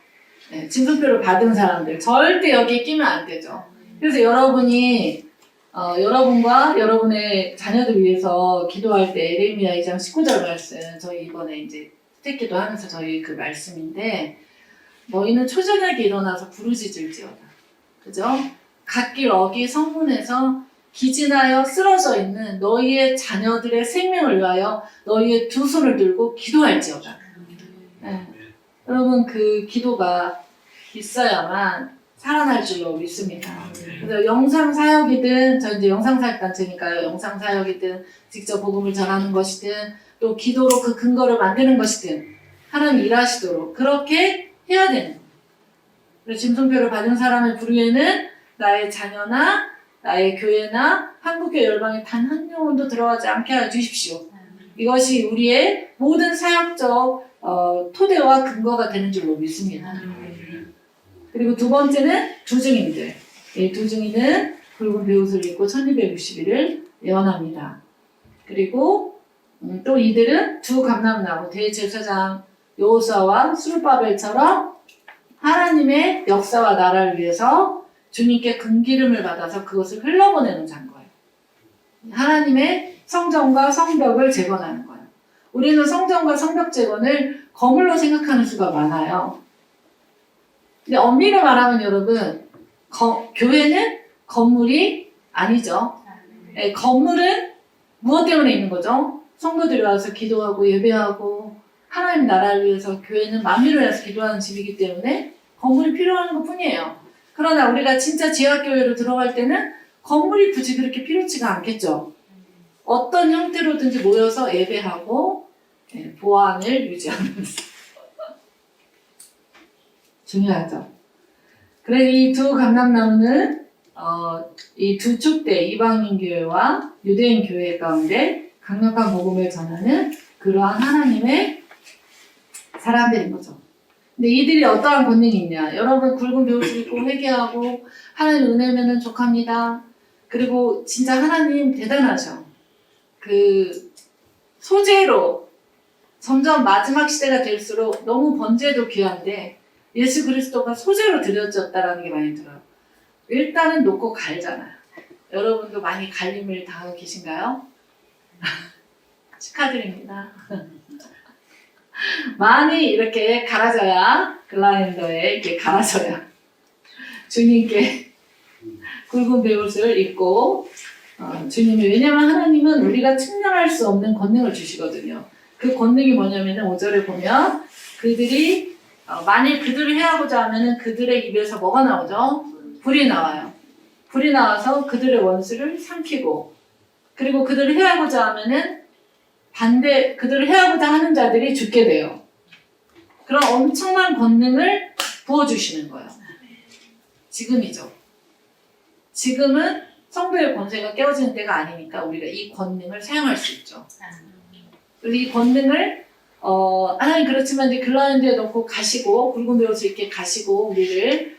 네, 진술표를 받은 사람들. 절대 여기에 끼면 안 되죠. 그래서 여러분이 여러분과 여러분의 자녀들 위해서 기도할 때 에레미야 2장 19절 말씀 저희 이번에 이제 스택기도 하면서 저희 그 말씀인데 너희는 초저녁에 일어나서 부르짖을지어다. 그죠? 갓길 어기 성문에서 기진하여 쓰러져 있는 너희의 자녀들의 생명을 위하여 너희의 두 손을 들고 기도할지어다. 네. 여러분 그 기도가 있어야만 살아날 줄로 믿습니다. 그래서 영상 사역이든 저 이제 영상 사역 단체니까요. 영상 사역이든 직접 복음을 전하는 것이든 또 기도로 그 근거를 만드는 것이든 하나님 일하시도록 그렇게 해야 되는 거예요. 그래서 짐승표를 받은 사람의 부류에는 나의 자녀나 나의 교회나 한국교회 열방에 단 한 영혼도 들어가지 않게 하여 주십시오. 이것이 우리의 모든 사역적 토대와 근거가 되는 줄로 믿습니다. 그리고 두 번째는 두증인들. 이 두증인은 붉은 베옷을 입고 1260일을 예언합니다. 그리고 또 이들은 두 감람나무 대제사장 여호수아와 스룹바벨처럼 하나님의 역사와 나라를 위해서 주님께 금기름을 받아서 그것을 흘러보내는 자인 거예요. 하나님의 성전과 성벽을 재건하는 거예요. 우리는 성전과 성벽 재건을 거물로 생각하는 수가 많아요. 근데 엄밀히 말하면 여러분, 교회는 건물이 아니죠. 네, 건물은 무엇 때문에 있는 거죠? 성도들이 와서 기도하고 예배하고 하나님 나라를 위해서 교회는 만민을 위해서 기도하는 집이기 때문에 건물이 필요한 것 뿐이에요. 그러나 우리가 진짜 지하교회로 들어갈 때는 건물이 굳이 그렇게 필요치가 않겠죠. 어떤 형태로든지 모여서 예배하고 보안을 유지하면서 중요하죠. 그래서 이 두 감람나무는 이 두 축대 이방인 교회와 유대인 교회 가운데 강력한 복음을 전하는 그러한 하나님의 사람들인 거죠. 근데 이들이 어떠한 권능이 있냐? 여러분 굵은 베옷을 입고 회개하고 하나님 은혜면은 족합니다. 그리고 진짜 하나님 대단하셔. 그 소재로 점점 마지막 시대가 될수록 너무 번제도 귀한데 예수 그리스도가 소재로 드려졌다라는 게 많이 들어요. 일단은 놓고 갈잖아요. 여러분도 많이 갈림을 당하고 계신가요? 축하드립니다. 많이 이렇게 갈아져야 글라인더에 이렇게 갈아져야 주님께 굵은 베옷을 입고 주님이 왜냐면 하나님은 우리가 측량할 수 없는 권능을 주시거든요. 그 권능이 뭐냐면은 5절에 보면 그들이 만일 그들을 해하고자 하면은 그들의 입에서 뭐가 나오죠? 불이 나와요. 불이 나와서 그들의 원수를 삼키고 그리고 그들을 해하고자 하면은 그들을 해하고자 하는 자들이 죽게 돼요. 그런 엄청난 권능을 부어주시는 거예요. 지금이죠. 지금은 성도의 권세가 깨어지는 때가 아니니까 우리가 이 권능을 사용할 수 있죠. 그리고 이 권능을 하나님 그렇지만 이제 글라인드에 넣고 가시고 굵은 베옷을 이렇게 가시고 우리를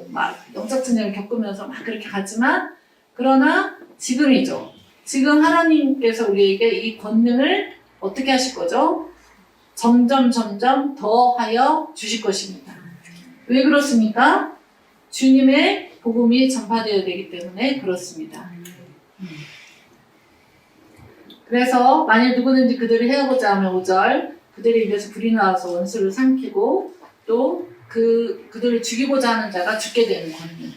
막 영적 전쟁을 겪으면서 막 그렇게 가지만 그러나 지금이죠. 지금 하나님께서 우리에게 이 권능을 어떻게 하실 거죠? 점점 더하여 주실 것입니다. 왜 그렇습니까? 주님의 복음이 전파되어야 되기 때문에 그렇습니다. 그래서 만일 누구든지 그들을 해하고자 하면 5절 그들의 입에서 불이 나와서 원수를 삼키고 또 그들을 죽이고자 하는 자가 죽게 되는 권능.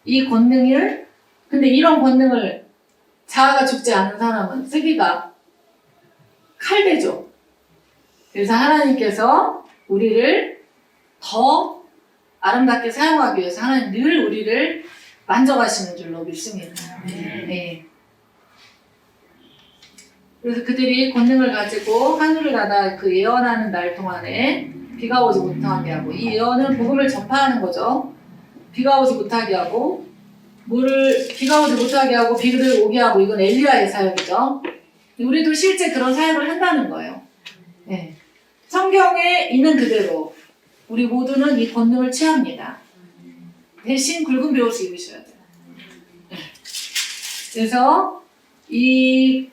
이 권능을 근데 이런 권능을 자아가 죽지 않은 사람은 쓰기가 칼대죠. 그래서 하나님께서 우리를 더 아름답게 사용하기 위해서 하나님 늘 우리를 만져가시는 줄로 믿습니다. 네. 그래서 그들이 권능을 가지고 하늘을 닫아 그 예언하는 날 동안에 비가 오지 못하게 하고, 이 예언은 복음을 전파하는 거죠. 비가 오지 못하게 하고, 비가 오지 못하게 하고 비를 오게 하고, 이건 엘리야의 사역이죠. 우리도 실제 그런 사역을 한다는 거예요. 네. 성경에 있는 그대로 우리 모두는 이 권능을 취합니다. 대신 굵은 베옷을 입으셔야 돼요. 네. 그래서 이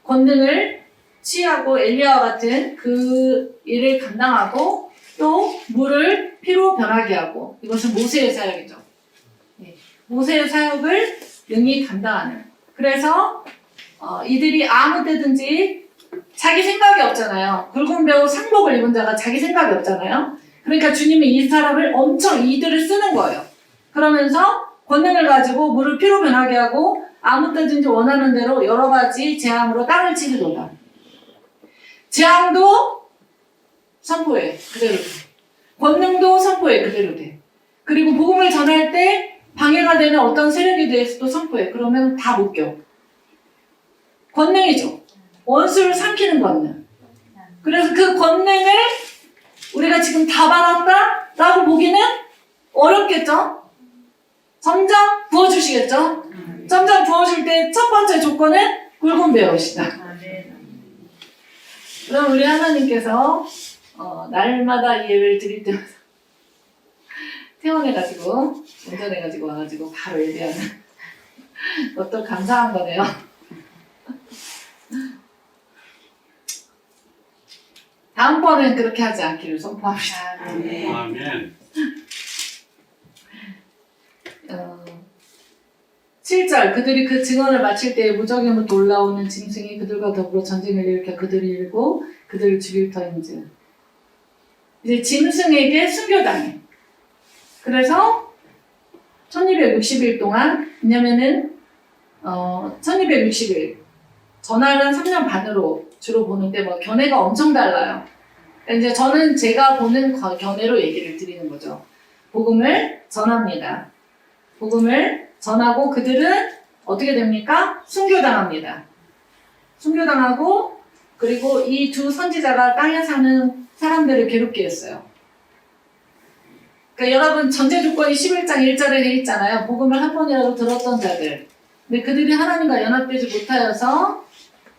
권능을 취하고 엘리야와 같은 그 일을 감당하고, 또 물을 피로 변하게 하고, 이것은 모세의 사역이죠. 네. 모세의 사역을 능히 감당하는. 그래서 이들이 아무 때든지 자기 생각이 없잖아요. 굵은 베옷 상복을 입은 자가 자기 생각이 없잖아요. 그러니까 주님이 이 사람을 엄청 이들을 쓰는 거예요. 그러면서 권능을 가지고 물을 피로 변하게 하고, 아무 때든지 원하는 대로 여러 가지 재앙으로 땅을 치리로다. 재앙도 선포해, 그대로 돼. 권능도 선포해, 그대로 돼. 그리고 복음을 전할 때 방해가 되는 어떤 세력에 대해서도 선포해. 그러면 다 묶여. 권능이죠. 원수를 삼키는 권능. 그래서 그 권능을 우리가 지금 다 받았다? 라고 보기는 어렵겠죠? 점점 부어주시겠죠? 점점 부어줄 때 첫 번째 조건은 굵은 베옷이다. 그럼 우리 하나님께서 날마다 이 예배를 드릴 때마다 태원해가지고 운전해가지고 와가지고 바로 예배하는 그것도 감사한 거네요. 다음번엔 그렇게 하지 않기를 선포합니다. 아멘. 7절, 그들이 그 증언을 마칠 때에 무적에부터 올라오는 짐승이 그들과 더불어 전쟁을 일으켜 그들을 이르고 그들을 죽일 터인즉. 이제 짐승에게 순교당해. 그래서 1260일 동안, 왜냐면은 1260일 전날은 3년 반으로 주로 보는데 뭐 견해가 엄청 달라요. 그러니까 이제 저는 제가 보는 견해로 얘기를 드리는 거죠. 복음을 전합니다. 복음을 전하고 그들은 어떻게 됩니까? 순교당합니다. 순교당하고, 그리고 이 두 선지자가 땅에 사는 사람들을 괴롭게 했어요. 그러니까 여러분 전제 조건이 11장 1절에 돼 있잖아요. 복음을 한 번이라도 들었던 자들. 근데 그들이 하나님과 연합되지 못하여서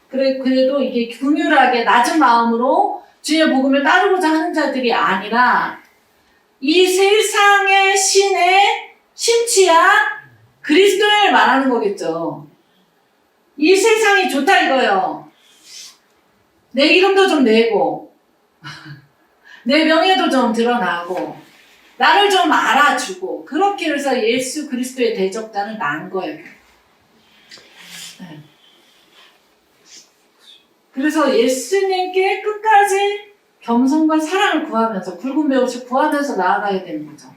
그래도 이게 긍휼하게 낮은 마음으로 주의 복음을 따르고자 하는 자들이 아니라 이 세상의 신에 심취한 그리스도인을 말하는 거겠죠. 이 세상이 좋다 이거예요. 내 이름도 좀 내고 내 명예도 좀 드러나고 나를 좀 알아주고, 그렇게 해서 예수 그리스도의 대적자는 난 거예요. 네. 그래서 예수님께 끝까지 겸손과 사랑을 구하면서, 굵은 베옷을 구하면서 나아가야 되는 거죠.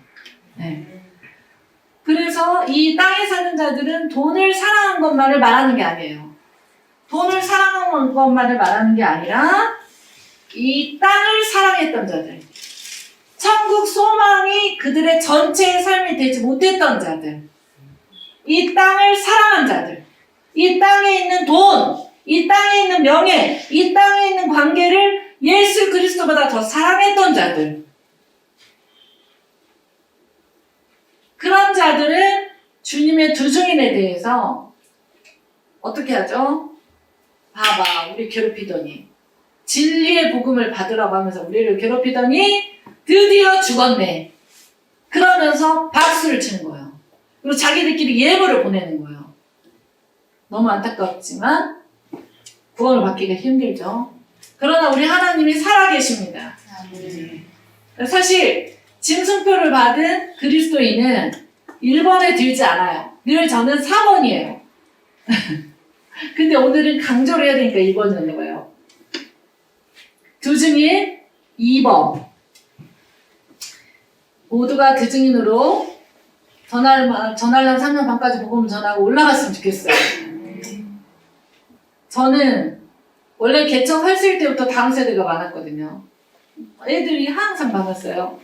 네. 그래서 이 땅에 사는 자들은 돈을 사랑한 것만을 말하는 게 아니에요. 돈을 사랑한 것만을 말하는 게 아니라 이 땅을 사랑했던 자들, 천국 소망이 그들의 전체의 삶이 되지 못했던 자들, 이 땅을 사랑한 자들, 이 땅에 있는 돈, 이 땅에 있는 명예, 이 땅에 있는 관계를 예수 그리스도보다 더 사랑했던 자들, 그런 자들은 주님의 두 증인에 대해서 어떻게 하죠? 봐봐, 우리 괴롭히더니, 진리의 복음을 받으라고 하면서 우리를 괴롭히더니 드디어 죽었네. 그러면서 박수를 치는 거예요. 그리고 자기들끼리 예물을 보내는 거예요. 너무 안타깝지만 구원을 받기가 힘들죠. 그러나 우리 하나님이 살아계십니다. 사실 짐승표를 받은 그리스도인은 1번에 들지 않아요. 늘 저는 4번이에요. 근데 오늘은 강조를 해야 되니까 2번이 있는 거예요. 두 증인 2번. 모두가 그 증인으로 전날만 3년 반까지 복음을 전하고 올라갔으면 좋겠어요. 저는 원래 개척했을 때부터 다음 세대가 많았거든요. 애들이 항상 많았어요.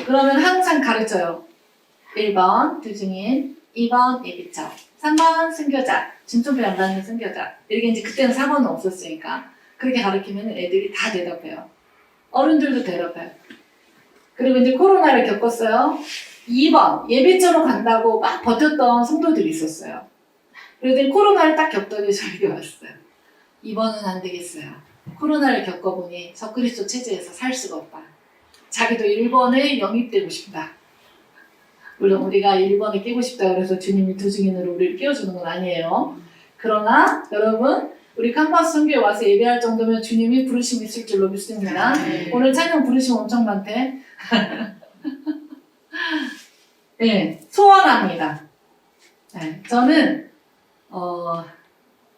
그러면 항상 가르쳐요. 1번 두 증인, 2번 예비처, 3번 순교자, 진통표 안 받는 순교자. 이렇게 이제 그때는 4번은 없었으니까 그렇게 가르치면 애들이 다 대답해요. 어른들도 대답해요. 그리고 이제 코로나를 겪었어요. 2번 예비처로 간다고 막 버텼던 성도들이 있었어요. 그래서 코로나를 딱 겪더니 저에게 왔어요. 2번은 안 되겠어요. 코로나를 겪어보니 적그리스도 체제에서 살 수가 없다. 자기도 1번에 영입되고 싶다. 물론 우리가 1번에 끼고 싶다 그래서 주님이 두 증인으로 우리를 끼워주는 건 아니에요. 그러나 여러분 우리 캄퍼스 선교에 와서 예배할 정도면 주님이 부르심 있을 줄로 믿습니다. 오늘 찬양 부르심 엄청 많대. 네, 소원합니다. 네, 저는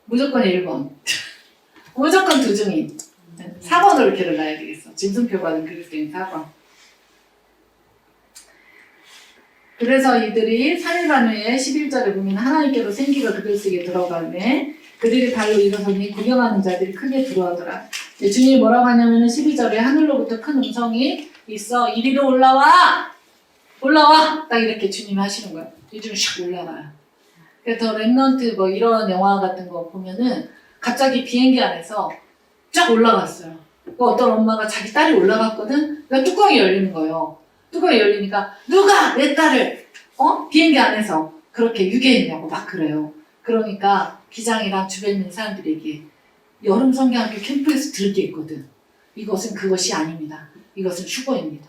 무조건 1번. 무조건 두 증인. 4번으로 길을 놔야 되겠어. 진승표 받은 그리스도인 4번. 그래서 이들이 3일반 후에 11절에 보면 하나님께로 생기가 그들 속에 들어가네. 그들이 발로 일어서니 구경하는 자들이 크게 들어하더라. 주님이 뭐라고 하냐면 12절에 하늘로부터 큰 음성이 있어. 이리로 올라와! 올라와! 딱 이렇게 주님이 하시는 거예요. 요즘 샥 올라가요. 그래서 랩넌트 뭐 이런 영화 같은 거 보면은 갑자기 비행기 안에서 쫙 올라갔어요. 어떤 엄마가 자기 딸이 올라갔거든? 그러니까 뚜껑이 열리는 거예요. 뚜껑이 열리니까 누가 내 딸을 비행기 안에서 그렇게 유괴했냐고 막 그래요. 그러니까 기장이랑 주변에 있는 사람들에게 여름 성경학교 캠프에서 들을 게 있거든. 이것은 그것이 아닙니다. 이것은 휴거입니다.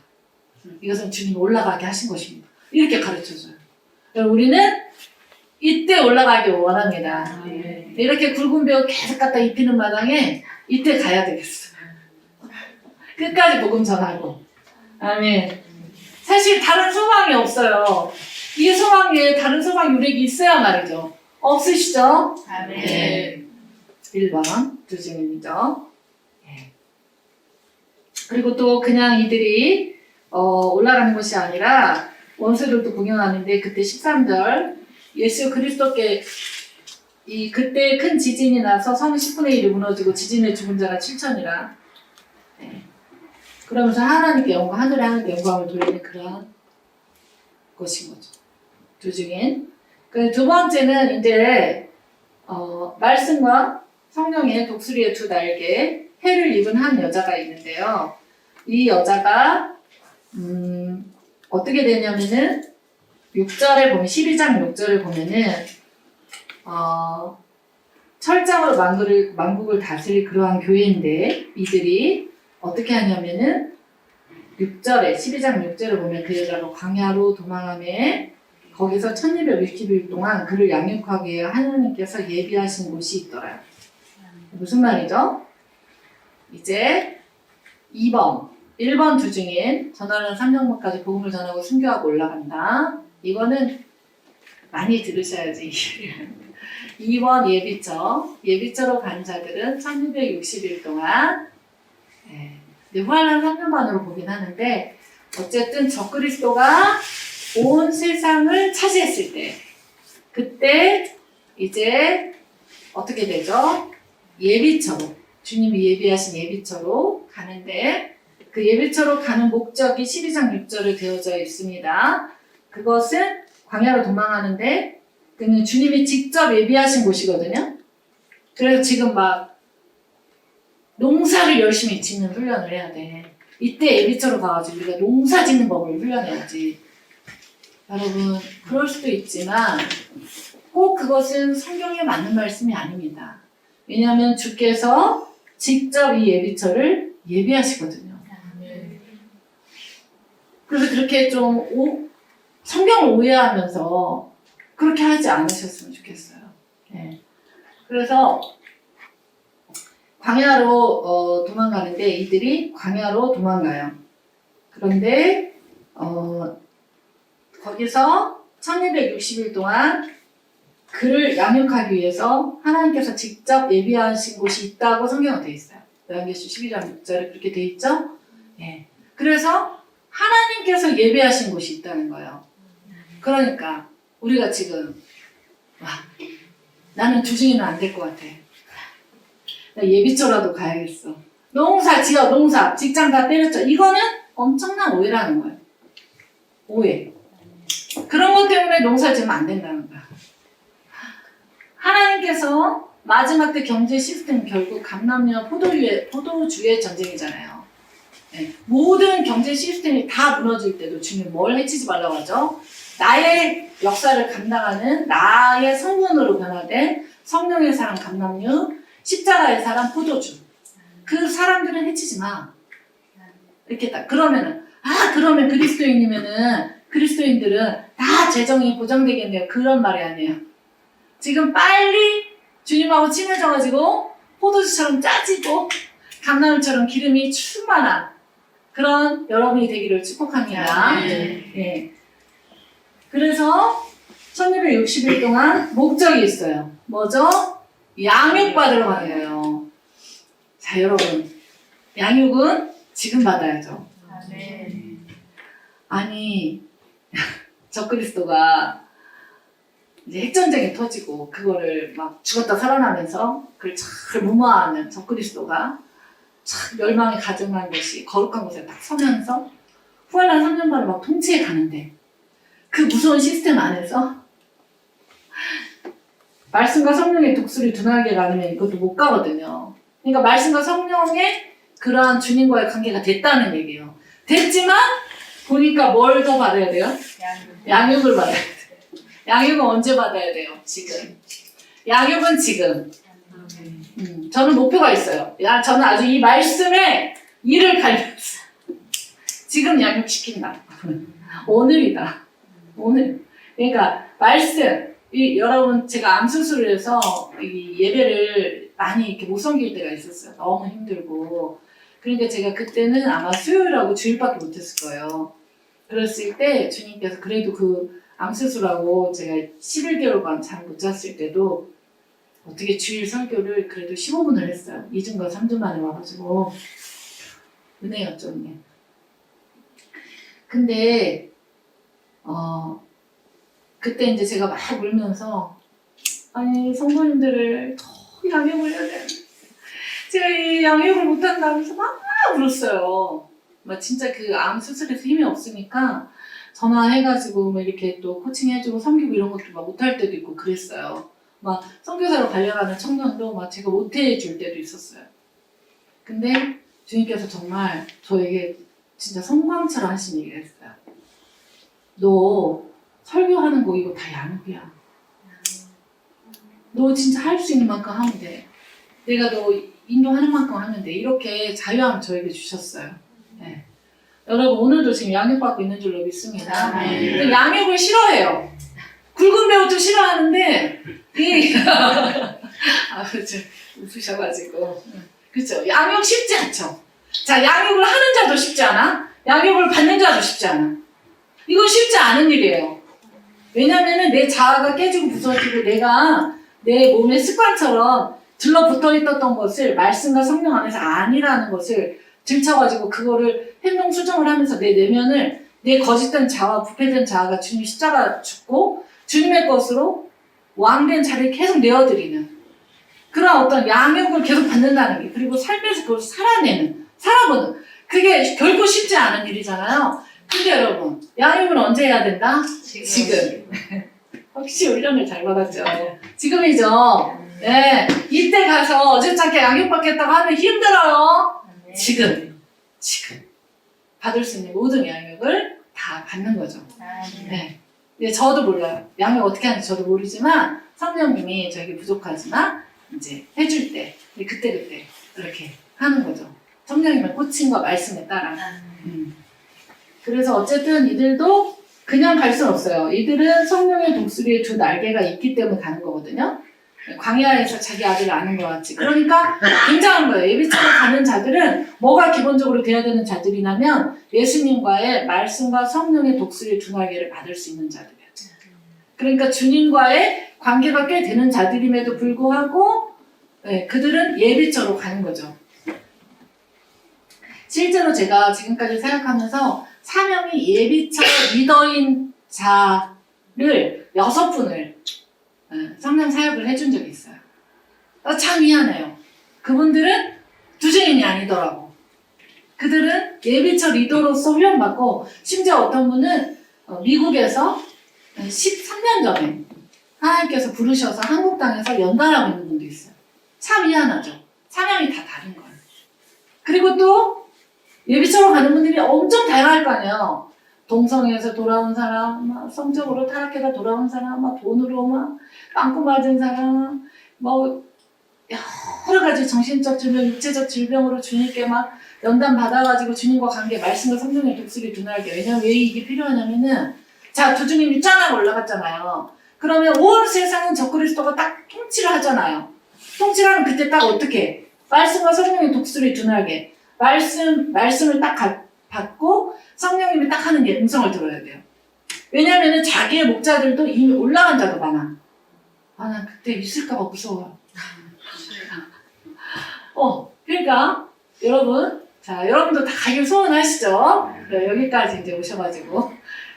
이것은 주님 올라가게 하신 것입니다. 이렇게 가르쳐줘요. 우리는 이때 올라가길 원합니다. 이렇게 굵은 벽 계속 갖다 입히는 마당에 이때 가야 되겠어. 끝까지 복음 전하고. 아멘. 사실 다른 소망이 없어요. 이 소망 외에 다른 소망 유력이 있어야 말이죠. 없으시죠? 아멘. 네. 1번 두증입니다. 네. 그리고 또 그냥 이들이 올라가는 것이 아니라 원수들도 공연하는데 그때 13절 예수 그리스도께 그때 큰 지진이 나서 성 10분의 1이 무너지고 지진에 죽은 자가 7천이라. 네. 그러면서 하나님께 영광, 하늘의 하나님께 영광을 돌리는 그러한 것인 거죠. 두 증인. 두 번째는 이제 말씀과 성령의 독수리의 두 날개, 해를 입은 한 여자가 있는데요. 이 여자가 어떻게 되냐면은 6절에 보면 12장 6절에 보면은 철장으로 만국을 다스릴 그러한 교회인데 이들이 어떻게 하냐면은 6절에 12장 6절에 보면 그 여자가 광야로 도망하며 거기서 1260일 동안 그를 양육하기 위해 하나님께서 예비하신 곳이 있더라. 무슨 말이죠? 이제 1번 두증인 전하는 3년만까지 복음을 전하고 순교하고 올라간다. 이거는 많이 들으셔야지. 2번 예비처로 간 자들은 1260일 동안 후환란 3년 반으로 보긴 하는데 어쨌든 적그리스도가 온 세상을 차지했을 때 그때 이제 어떻게 되죠? 예비처로 주님이 예비하신 예비처로 가는데 그 예비처로 가는 목적이 12장 6절에 되어져 있습니다. 그것은 광야로 도망하는데 그는 주님이 직접 예비하신 곳이거든요. 그래서 지금 막 농사를 열심히 짓는 훈련을 해야 돼. 이때 예비처로 가가지고 우리가 농사 짓는 법을 훈련해야지. 여러분 그럴 수도 있지만 꼭 그것은 성경에 맞는 말씀이 아닙니다. 왜냐하면 주께서 직접 이 예비처를 예비하시거든요. 그래서 그렇게 좀 성경을 오해하면서 그렇게 하지 않으셨으면 좋겠어요. 네. 그래서 광야로 도망가는데 이들이 광야로 도망가요. 그런데 거기서 1260일 동안 그를 양육하기 위해서 하나님께서 직접 예비하신 곳이 있다고 성경에 되어 있어요. 요한계시록 12장 6절에 그렇게 되어 있죠? 네. 그래서 하나님께서 예비하신 곳이 있다는 거예요. 그러니까 우리가 지금 나는 주중에는 안 될 것 같아. 나 예비처라도 가야겠어. 농사 지어 농사 직장 다 때렸죠. 이거는 엄청난 오해라는 거예요. 오해. 그런 것 때문에 농사 지으면 안 된다는 거야. 하나님께서 마지막 때 경제 시스템 결국 감남녀 포도주의 전쟁이잖아요. 네. 모든 경제 시스템이 다 무너질 때도 주님 뭘 해치지 말라고 하죠? 나의 역사를 감당하는 나의 성분으로 변화된 성령의 사람 감남류, 십자가의 사람 포도주. 그 사람들은 해치지 마. 이렇게 딱 그러면은 그러면 그리스도인들은 다 재정이 보장되겠네요. 그런 말이 아니에요. 지금 빨리 주님하고 친해져가지고 포도주처럼 짜지고 감나무처럼 기름이 충만한 그런 여러분이 되기를 축복합니다. 네. 그래서 1660일 동안 목적이 있어요. 뭐죠? 양육받으러 가는 거예요. 자, 여러분. 양육은 지금 받아야죠. 아니, 적그리스도가 이제 핵전쟁이 터지고 그거를 막 죽었다 살아나면서 그걸 잘 무마하는 적그리스도가 참 멸망에 가증한 것이 거룩한 곳에 딱 서면서 후활한 3년 만에 막 통치해 가는데 그 무서운 시스템 안에서 말씀과 성령의 독수리 두 날개가 아니면 이것도 못 가거든요. 그러니까 말씀과 성령의 그러한 주님과의 관계가 됐다는 얘기예요. 됐지만 보니까 뭘 더 받아야 돼요? 양육을 받아야 돼요. 양육은 언제 받아야 돼요? 지금. 양육은 지금. 저는 목표가 있어요. 저는 아주 이 말씀에 이를 갈렸어요. 지금 양육시킨다. 오늘이다. 오늘. 그러니까 말씀. 여러분 제가 암 수술을 해서 이 예배를 많이 이렇게 못 섬길 때가 있었어요. 너무 힘들고. 그러니까 제가 그때는 아마 수요일하고 주일밖에 못했을 거예요. 그랬을 때 주님께서 그래도 그 암 수술하고 제가 11개월간 잠 못 잤을 때도 어떻게 주일 설교를 그래도 15분을 했어요. 2주인가 3주 만에 와가지고 은혜였죠, 은혜. 근데 그때 이제 제가 막 울면서 아니 성도님들을 더 양육을 해야 되는데 제가 이 양육을 못한다면서 막 울었어요. 막 진짜 그 암 수술에서 힘이 없으니까 전화해가지고 막 이렇게 또 코칭해주고 섬기고 이런 것도 막 못할 때도 있고 그랬어요. 막 선교사로 달려가는 청년도 막 제가 못해줄 때도 있었어요. 근데 주님께서 정말 저에게 진짜 성광처럼 하신 얘기를 했어요. 너 설교하는 거 이거 다 양육이야. 너 진짜 할 수 있는 만큼 하면 돼. 내가 너 인도하는 만큼 하면 돼. 이렇게 자유함을 저에게 주셨어요. 네. 여러분 오늘도 지금 양육받고 있는 줄로 믿습니다. 근데 양육을 싫어해요. 굵은 배우도 싫어하는데 그렇죠. 웃으셔가지고 그렇죠. 양육 쉽지 않죠. 자, 양육을 하는 자도 쉽지 않아. 양육을 받는 자도 쉽지 않아. 이건 쉽지 않은 일이에요. 왜냐면은 내 자아가 깨지고 부서지고 내가 내 몸의 습관처럼 들러붙어 있었던 것을 말씀과 성령 안에서 아니라는 것을 들쳐가지고 그거를 행동 수정을 하면서 내 내면을 내 거짓된 자아, 부패된 자아가 주님 십자가 죽고 주님의 것으로 왕된 자리를 계속 내어드리는 그런 어떤 양육을 계속 받는다는 게 그리고 삶에서 그걸 살아보는 그게 결코 쉽지 않은 일이잖아요. 근데 여러분 양육을 언제 해야 된다? 지금. 혹시 훈련을 잘 받았죠? 지금이죠? 네. 이때 가서 어제찮게 양육받겠다고 하면 힘들어요. 지금 받을 수 있는 모든 양육을 다 받는 거죠. 네. 근데 저도 몰라요. 양육 어떻게 하는지 저도 모르지만 성령님이 저에게 부족하지만 이제 해줄 때 그때 그렇게 하는 거죠. 성령님의 코칭과 말씀에 따라. 그래서 어쨌든 이들도 그냥 갈 수는 없어요. 이들은 성령의 독수리에 두 날개가 있기 때문에 가는 거거든요. 광야에서 자기 아들을 아는 것 같이. 그러니까 굉장한 거예요. 예비처럼 가는 자들은 뭐가 기본적으로 돼야 되는 자들이냐면 예수님과의 말씀과 성령의 독수리 두 날개를 받을 수 있는 자들이에요. 그러니까 주님과의 관계가 꽤 되는 자들임에도 불구하고 그들은 예비처로 가는 거죠. 실제로 제가 지금까지 생각하면서 사명이 예비처 리더인 자를 6분을 성령 사역을 해준 적이 있어요. 참 미안해요. 그분들은 두증인이 아니더라고. 그들은 예비처 리더로서 훈련받고 심지어 어떤 분은 미국에서 13년 전에 하나님께서 부르셔서 한국 땅에서 연단하고 있는 분도 있어요. 참 희한하죠. 사명이 다 다른 거예요. 그리고 또 예비처럼 가는 분들이 엄청 다양할 거 아니에요. 동성애에서 돌아온 사람, 막 성적으로 타락해서 돌아온 사람, 막 돈으로 막 빵꾸 맞은 사람, 뭐 여러 가지 정신적 질병, 육체적 질병으로 주님께 막 연단 받아가지고 주님과 관계, 말씀과 성령의 독수리 두날개. 왜냐면 왜 이게 필요하냐면은, 자, 두 주님이 짠하고 올라갔잖아요. 그러면 온 세상은 적그리스도가 딱 통치를 하잖아요. 통치를 하면 그때 딱 어떻게? 말씀과 성령의 독수리 두날개. 말씀을 딱 받고 성령님이 딱 하는 게 음성을 들어야 돼요. 왜냐면은 자기의 목자들도 이미 올라간 자도 많아. 난 그때 있을까봐 무서워요. 그러니까 여러분, 자, 여러분도 다 가길 소원하시죠? 여기까지 이제 오셔가지고,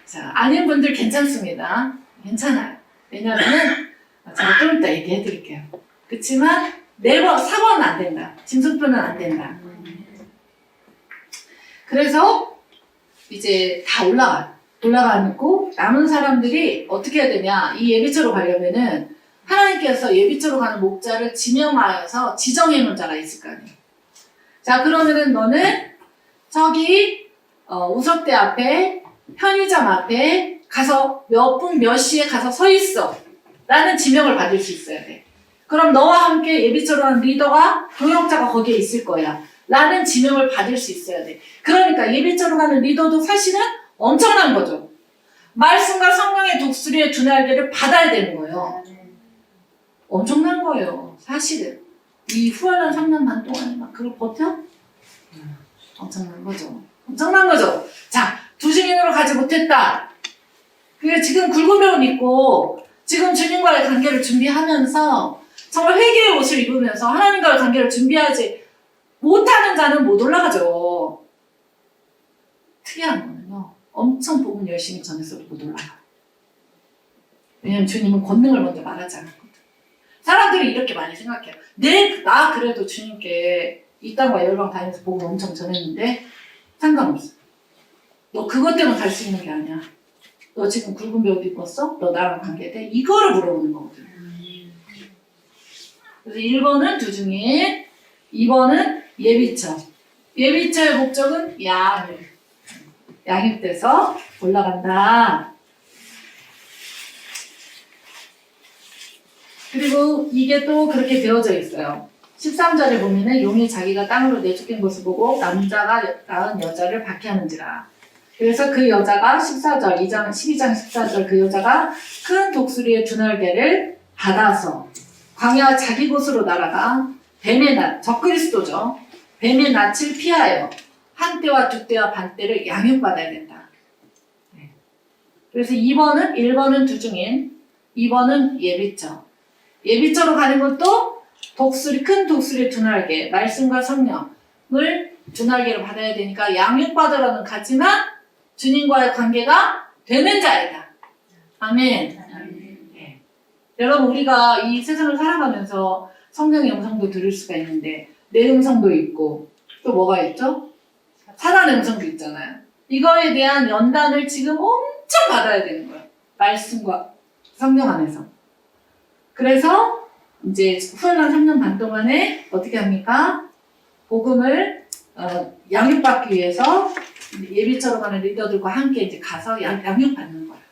자, 아닌 분들 괜찮습니다. 괜찮아요. 왜냐면은 제가 좀 이따 얘기해드릴게요. 그렇지만 4번은 안 된다. 짐승표는 안 된다. 그래서 이제 다 올라가고 남은 사람들이 어떻게 해야 되냐? 이 예비처로 가려면은 하나님께서 예비처로 가는 목자를 지명하여서 지정해 놓은 자가 있을 거 아니에요. 자, 그러면은 너는 저기 우석대 앞에 편의점 앞에 가서 몇 분 몇 시에 가서 서 있어 라는 지명을 받을 수 있어야 돼. 그럼 너와 함께 예비처로 하는 리더가 동역자가 거기에 있을 거야 라는 지명을 받을 수 있어야 돼. 그러니까 예비처로 가는 리더도 사실은 엄청난 거죠. 말씀과 성령의 독수리의 두 날개를 받아야 되는 거예요. 엄청난 거예요. 사실은 이 후회한 3년 반 동안 막 그걸 버텨? 엄청난 거죠. 엄청난 거죠. 자, 두 증인으로 가지 못했다. 그게 지금 굵은 옷 입고 지금 주님과의 관계를 준비하면서 정말 회개의 옷을 입으면서 하나님과의 관계를 준비하지 못하는 자는 못 올라가죠. 특이한 거는요. 엄청 복음 열심히 전했어도 못 올라가. 왜냐면 주님은 권능을 먼저 말하지 않았거든. 사람들이 이렇게 많이 생각해요. 나 그래도 주님께 이 땅과 열방 다니면서 복음 엄청 전했는데 상관없어. 너 그것 때문에 갈 수 있는 게 아니야. 너 지금 굵은 옷 입었어? 너 나랑 관계돼? 이거를 물어보는 거거든. 그래서 1번은 두중인, 2번은 예비처. 예비처의 목적은 양육돼서 올라간다. 그리고 이게 또 그렇게 되어져 있어요. 13절에 보면은 용이 자기가 땅으로 내쫓긴 것을 보고 남자가 낳은 여자를 박해하는지라. 그래서 그 여자가 14절, 12장 14절 그 여자가 큰 독수리의 두 날개를 받아서 광야 자기 곳으로 날아가 뱀의 적그리스도죠. 뱀의 낯을 피하여 한 때와 두 때와 반 때를 양육받아야 된다. 그래서 1번은 두중인, 2번은 예비처. 예비처로 가는 것도 큰 독수리 두 날개, 말씀과 성령을 두 날개로 받아야 되니까 양육받으러는 가지만 주님과의 관계가 되는 자이다. 아멘. 네. 여러분, 우리가 이 세상을 살아가면서 성령의 음성도 들을 수가 있는데 내 음성도 있고 또 뭐가 있죠? 사단의 음성도 있잖아요. 이거에 대한 연단을 지금 엄청 받아야 되는 거예요. 말씀과 성령 안에서. 그래서 이제 후련한 3년 반 동안에 어떻게 합니까? 복음을 양육받기 위해서 예비처럼 하는 리더들과 함께 이제 가서 양육받는 거예요.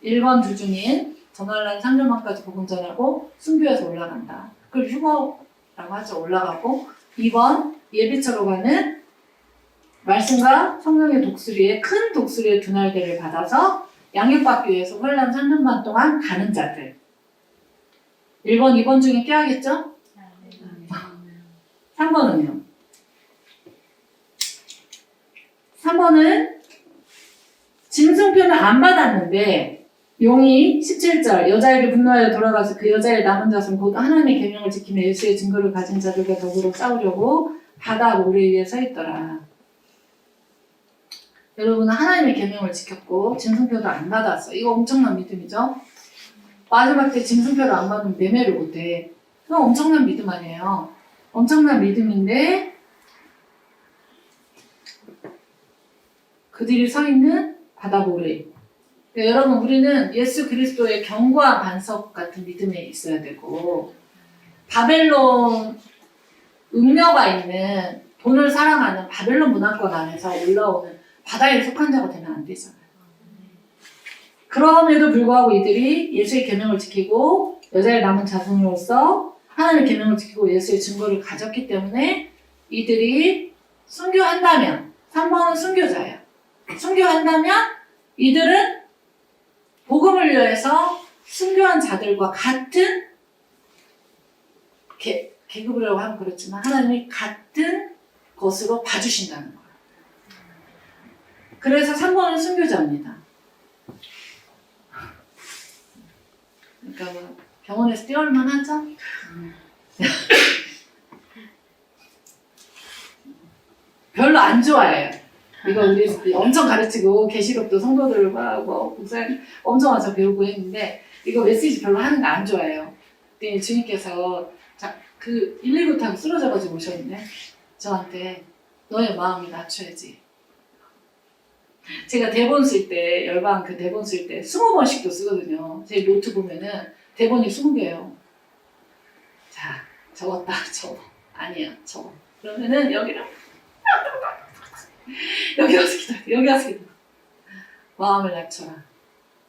1번 두중인, 전환란 3년 반까지 복음 전하고 순교해서 올라간다. 그걸 휴거라고 하죠. 올라가고 2번 예비처로 가는 말씀과 성령의 독수리의 큰 독수리의 두 날개를 받아서 양육받기 위해서 혼란 3년 반 동안 가는 자들. 1번, 2번 중에 껴야겠죠? 3번은요? 3번은 짐승표는 안 받았는데 용이 17절 여자에게 분노하여 돌아가서 그 여자의 남은 자손 곧 하나님의 계명을 지키며 예수의 증거를 가진 자들과 더불어 싸우려고 바다 모래 위에 서 있더라. 여러분은 하나님의 계명을 지켰고 짐승표도 안 받았어. 이거 엄청난 믿음이죠? 마지막 때 짐승표를 안 받으면 매매를 못해. 그건 엄청난 믿음 아니에요. 엄청난 믿음인데 그들이 서 있는 바다 모래 그러니까 여러분 우리는 예수 그리스도의 견고한 반석 같은 믿음에 있어야 되고 바벨론 음녀가 있는 돈을 사랑하는 바벨론 문화권 안에서 올라오는 바다에 속한 자가 되면 안 되잖아요. 그럼에도 불구하고 이들이 예수의 계명을 지키고 여자의 남은 자손으로서 하나님의 계명을 지키고 예수의 증거를 가졌기 때문에 이들이 순교한다면 3번은 순교자예요. 순교한다면 이들은 복음을 위해서 순교한 자들과 같은 계급이라고 하면 그렇지만 하나님이 같은 것으로 봐주신다는 거예요. 그래서 3번은 순교자입니다. 그러니까 뭐 병원에서 뛰어올만 하죠? 별로 안 좋아해요. 이거 우리 엄청 가르치고 계시록도 성도들과 뭐 목사님 엄청 와서 배우고 했는데 이거 메시지 별로 하는 거 안 좋아해요. 근데 주님께서 그 119 타고 쓰러져가지고 오셨는데 저한테 너의 마음이 낮춰야지. 제가 대본 쓸 때 열방 그 대본 쓸 때 20번씩도 쓰거든요. 제 노트 보면은 대본이 20개예요. 자 적었다 적어 아니야 적어 그러면은 여기를 여기 와서 기다려 여기 와서 기다려 마음을 낮춰라.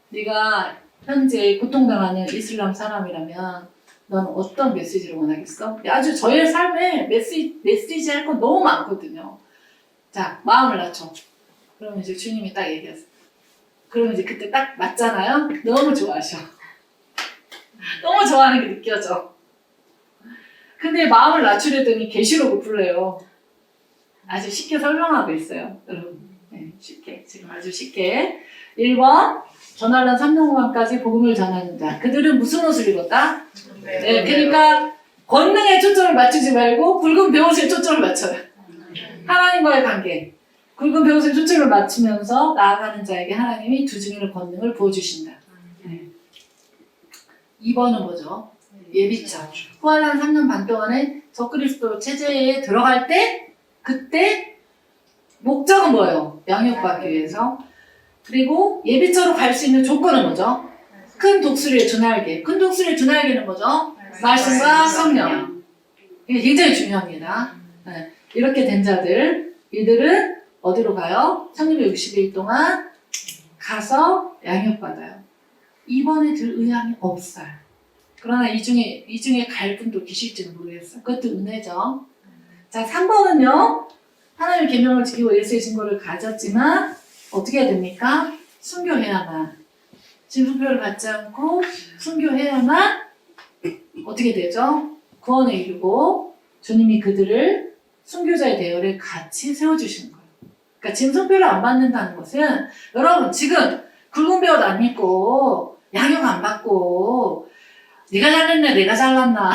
네가 현재 고통당하는 이슬람 사람이라면 넌 어떤 메시지를 원하겠어? 아주 저의 삶에 메시지 할 거 너무 많거든요. 자 마음을 낮춰. 그러면 이제 주님이 딱 얘기하세요. 그러면 이제 그때 딱 맞잖아요? 너무 좋아하셔. 너무 좋아하는 게 느껴져. 근데 마음을 낮추려더니 계시록을 불러요. 아주 쉽게 설명하고 있어요. 여러분. 네, 쉽게. 지금 아주 쉽게. 1번. 전환란 3년간까지 복음을 전하는 자. 그들은 무슨 옷을 입었다? 네, 그러니까 권능에 초점을 맞추지 말고 굵은 배옷에 초점을 맞춰요. 하나님과의 관계. 굵은 배옷에 초점을 맞추면서 나아가는 자에게 하나님이 두 증인의 권능을 부어주신다. 네. 2번은 뭐죠? 예비차. 후환란 3년 반 동안에 적그리스도 체제에 들어갈 때 그때 목적은 뭐예요? 양육받기 위해서. 그리고 예비차로 갈 수 있는 조건은 뭐죠? 큰 독수리의 두 날개. 큰 독수리의 두 날개는 뭐죠? 말씀과 성령. 이게 굉장히 중요합니다. 네. 이렇게 된 자들, 이들은 어디로 가요? 1660일 동안 가서 양육받아요. 이번에 들 의향이 없어요. 그러나 이 중에 갈 분도 계실지는 모르겠어요. 그것도 은혜죠. 자, 3번은요. 하나님의 계명을 지키고 예수의 증거를 가졌지만 어떻게 해야 됩니까? 순교해야만. 진수표를 받지 않고 순교해야만 어떻게 되죠? 구원에 이르고 주님이 그들을 순교자의 대열에 같이 세워주시는 거예요. 그러니까 진수표를 안 받는다는 것은 여러분 지금 굵은 배옷 안 입고 양육 안 받고 네가 잘났네 내가 잘났나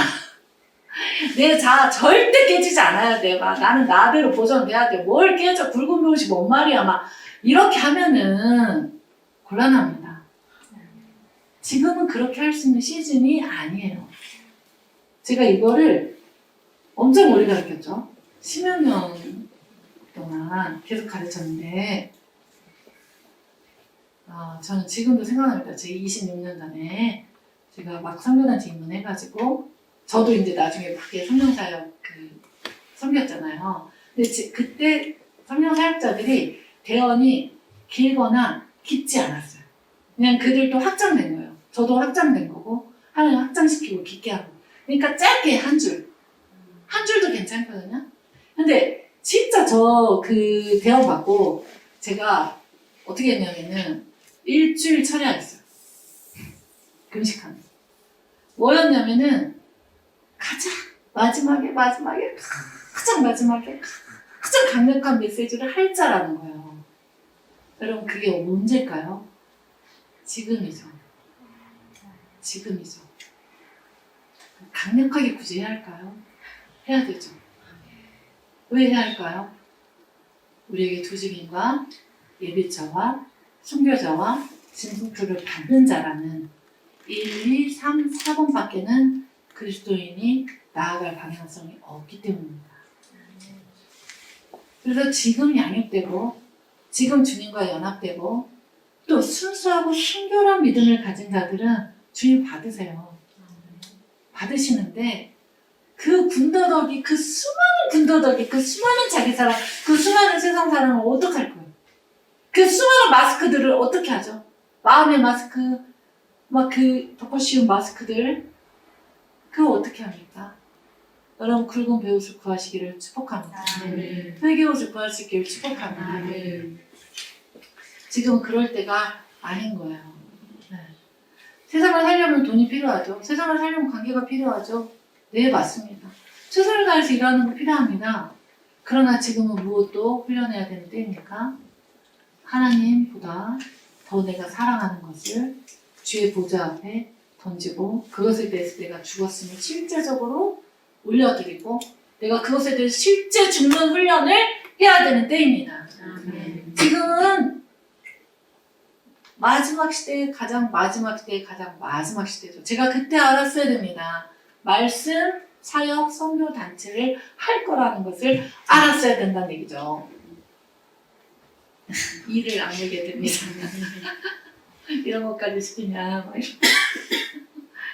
내 자 절대 깨지지 않아야 돼. 막 나는 나대로 보존돼야 돼. 뭘 깨져 굵은 배옷이 뭔 말이야. 막 이렇게 하면은 곤란합니다. 지금은 그렇게 할 수 있는 시즌이 아니에요. 제가 이거를 엄청 오래 가르쳤죠. 10여 년 동안 계속 가르쳤는데 저는 지금도 생각납니다. 제 26년 전에 제가 막 선교단체 입문해가지고 저도 이제 나중에 그게 성령사역 섬겼잖아요. 근데 그때 성령사역자들이 대원이 길거나 깊지 않았어요. 그냥 그들도 확장된 거예요. 저도 확장된 거고 하나님 확장시키고 깊게 하고. 그러니까 짧게 한 줄도 괜찮거든요. 근데 진짜 저 그 대원 받고 제가 어떻게 했냐면은 일주일 철야했어요. 금식하면서. 뭐였냐면은 가장 마지막에 가장 강력한 메시지를 할 자라는 거예요. 여러분 그게 언제일까요? 지금이죠. 강력하게 굳이 해야 할까요? 해야 되죠. 왜 해야 할까요? 우리에게 두 증인과 예비자와 순교자와 진수표를 받는 자라는 1, 2, 3, 4번밖에는 그리스도인이 나아갈 방향성이 없기 때문입니다. 그래서 지금 양육되고 지금 주님과 연합되고 또 순수하고 순결한 믿음을 가진 자들은 주님 받으세요. 받으시는데 그 군더더기, 그 수많은 군더더기, 그 수많은 자기 사랑, 그 수많은 세상 사랑을 어떡할 거예요? 그 수많은 마스크들을 어떻게 하죠? 마음의 마스크, 막 그 덮어 씌운 마스크들, 그거 어떻게 합니까? 여러분 굵은 배옷을 구하시기를 축복합니다. 회개옷을 구하시기를 축복합니다. 지금은 그럴 때가 아닌 거예요. 네. 세상을 살려면 돈이 필요하죠. 세상을 살려면 관계가 필요하죠. 네, 맞습니다. 최선을 다해서 일하는 거 필요합니다. 그러나 지금은 무엇도 훈련해야 되는 때입니까? 하나님보다 더 내가 사랑하는 것을 주의 보좌 앞에 던지고 그것에 대해서 내가 죽었음을 실제적으로 올려드리고 내가 그것에 대해서 실제 죽는 훈련을 해야 되는 때입니다. 지금은 마지막 시대의 가장 마지막 시대의 가장 마지막 시대죠. 제가 그때 알았어야 됩니다. 말씀, 사역, 선교 단체를 할 거라는 것을 알았어야 된다는 얘기죠. 일을 악물게 됩니다. 이런 것까지 시키냐.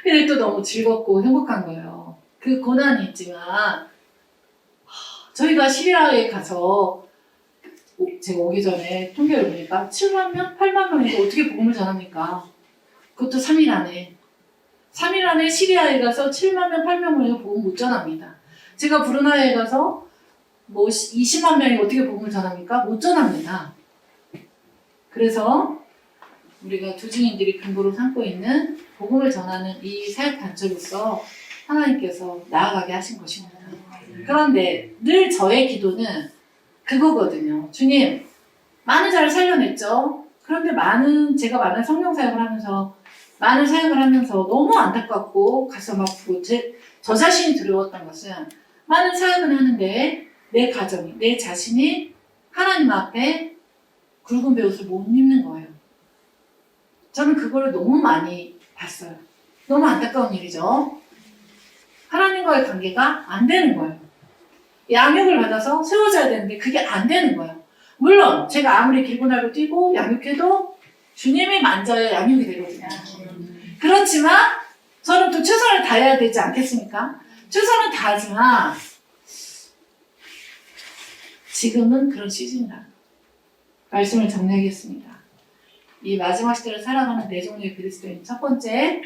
근데 또 너무 즐겁고 행복한 거예요. 그 고난이 있지만 저희가 시리아에 가서 제가 오기 전에 통계를 보니까 7만 명, 8만 명에서 어떻게 복음을 전합니까? 그것도 3일 안에. 3일 안에 시리아에 가서 7만 명, 8만 명에서 복음 못 전합니다. 제가 브루나이에 가서 뭐 20만 명이 어떻게 복음을 전합니까? 못 전합니다. 그래서 우리가 두 증인들이 근거로 삼고 있는 복음을 전하는 이 사역 단체로서 하나님께서 나아가게 하신 것입니다. 그런데 늘 저의 기도는 그거거든요. 주님, 많은 자를 살려냈죠. 그런데 제가 많은 성령 사역을 하면서 많은 사역을 하면서 너무 안타깝고 가슴 아프고 저 자신이 두려웠던 것은 많은 사역을 하는데 내 가정이, 내 자신이 하나님 앞에 굵은 배옷을 못 입는 거예요. 저는 그걸 너무 많이 봤어요. 너무 안타까운 일이죠. 하나님과의 관계가 안 되는 거예요. 양육을 받아서 세워져야 되는데 그게 안 되는 거예요. 물론 제가 아무리 길고 날고 뛰고 양육해도 주님이 만져야 양육이 되거든요. 그렇지만 저는 또 최선을 다해야 되지 않겠습니까? 최선을 다하지만 지금은 그런 시즌이다. 말씀을 정리하겠습니다. 이 마지막 시대를 살아가는 네 종류의 그리스도인. 첫 번째,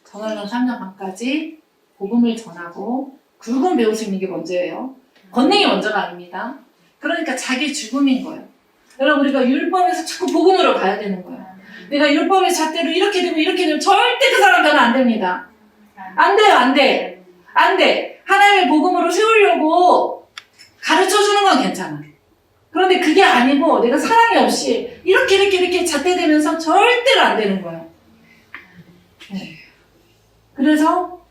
전환론 3년 반까지 복음을 전하고 굵은 배옷을 입는 게 먼저예요. 권능이 먼저가 아닙니다. 그러니까 자기 죽음인 거예요. 여러분 우리가 율법에서 자꾸 복음으로 가야 되는 거예요. 내가 율법의 잣대로 이렇게 되면 절대 그 사람 되면 안 됩니다. 안 돼요. 안 돼. 하나님의 복음으로 세우려고 가르쳐주는 건 괜찮아. 그런데 그게 아니고 내가 사랑이 없이 이렇게 잣대되면서 절대로 안 되는 거예요. 네. 그래서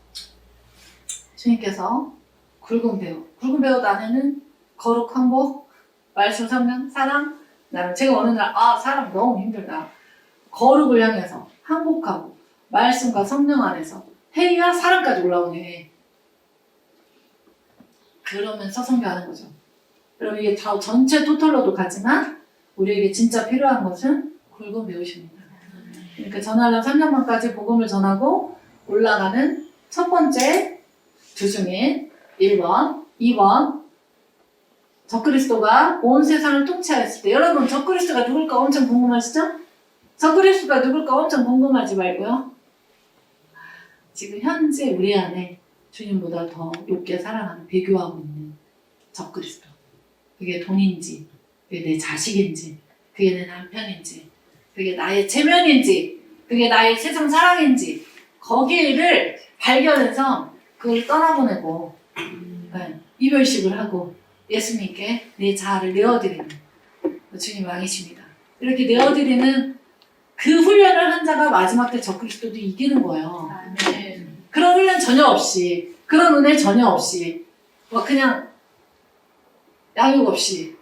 주님께서 굵은 배옷 안에는 거룩, 항복, 말씀, 성령, 사랑. 나는 제가 어느 날 사랑 너무 힘들다. 거룩을 향해서 항복하고 말씀과 성령 안에서 회의와 사랑까지 올라오네. 그러면서 선교하는 거죠. 그럼 이게 다 전체 토탈로도 가지만 우리에게 진짜 필요한 것은 굵은 배옷입니다. 그러니까 전하려 3년만까지 복음을 전하고 올라가는 첫 번째 두 증인 1번, 2번 적그리스도가 온 세상을 통치하였을 때 여러분 적그리스도가 누굴까 엄청 궁금하시죠? 적그리스도가 누굴까 엄청 궁금하지 말고요. 지금 현재 우리 안에 주님보다 더 높게 사랑하는 비교하고 있는 적그리스도. 그게 돈인지, 그게 내 자식인지, 그게 내 남편인지, 그게 나의 체면인지, 그게 나의 세상 사랑인지 거기를 발견해서 그걸 떠나보내고 이별식을 하고 예수님께 내 자아를 내어드리는 주님 왕이십니다. 이렇게 내어드리는 그 훈련을 한 자가 마지막 때 적그리스도도 이기는 거예요. 그런 훈련 전혀 없이, 그런 은혜 전혀 없이, 그냥 양육 없이.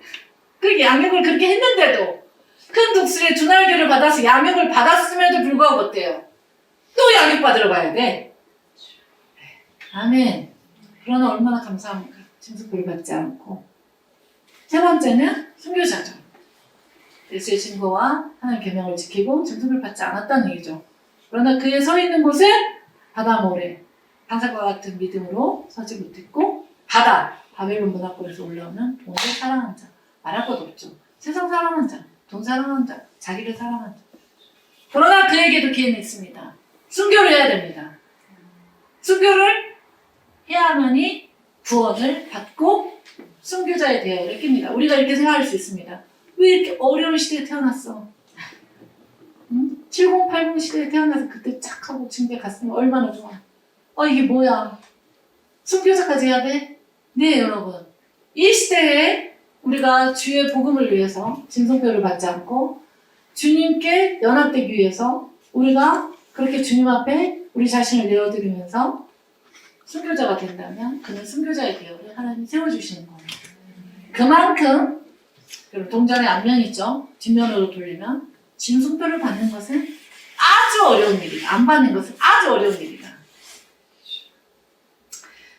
그렇게 양육을 그렇게 했는데도 큰 독수리의 두 날개를 받아서 양육을 받았음에도 불구하고 어때요? 또 양육받으러 가야 돼. 아멘. 그러나 얼마나 감사합니까? 짐승불을 받지 않고. 세 번째는 순교자죠. 예수의 증거와 하나님 계명을 지키고 짐승을 받지 않았다는 얘기죠. 그러나 그의 서 있는 곳은 바다 모래, 방사과 같은 믿음으로 서지 못했고 바다, 바벨론 문화권에서 올라오는 돈을 사랑한 자, 말할 것 없죠. 세상 사랑한 자, 돈 사랑한 자, 자기를 사랑한 자. 그러나 그에게도 기회는 있습니다. 순교를 해야 됩니다. 순교를 해야만이 구원을 받고 순교자의 대열을 낍니다. 우리가 이렇게 생각할 수 있습니다. 왜 이렇게 어려운 시대에 태어났어? 70, 80 시대에 태어나서 그때 착하고 징대 갔으면 얼마나 좋아. 이게 뭐야? 순교자까지 해야 돼? 네, 여러분. 이 시대에 우리가 주의 복음을 위해서 짐승표를 받지 않고 주님께 연합되기 위해서 우리가 그렇게 주님 앞에 우리 자신을 내어드리면서 순교자가 된다면 그는 순교자의 대열을 하나님이 세워주시는 거예요. 그만큼 그리고 동전의 앞면이 있죠. 뒷면으로 돌리면 짐승표를 받는 것은 아주 어려운 일이다. 안 받는 것은 아주 어려운 일이다.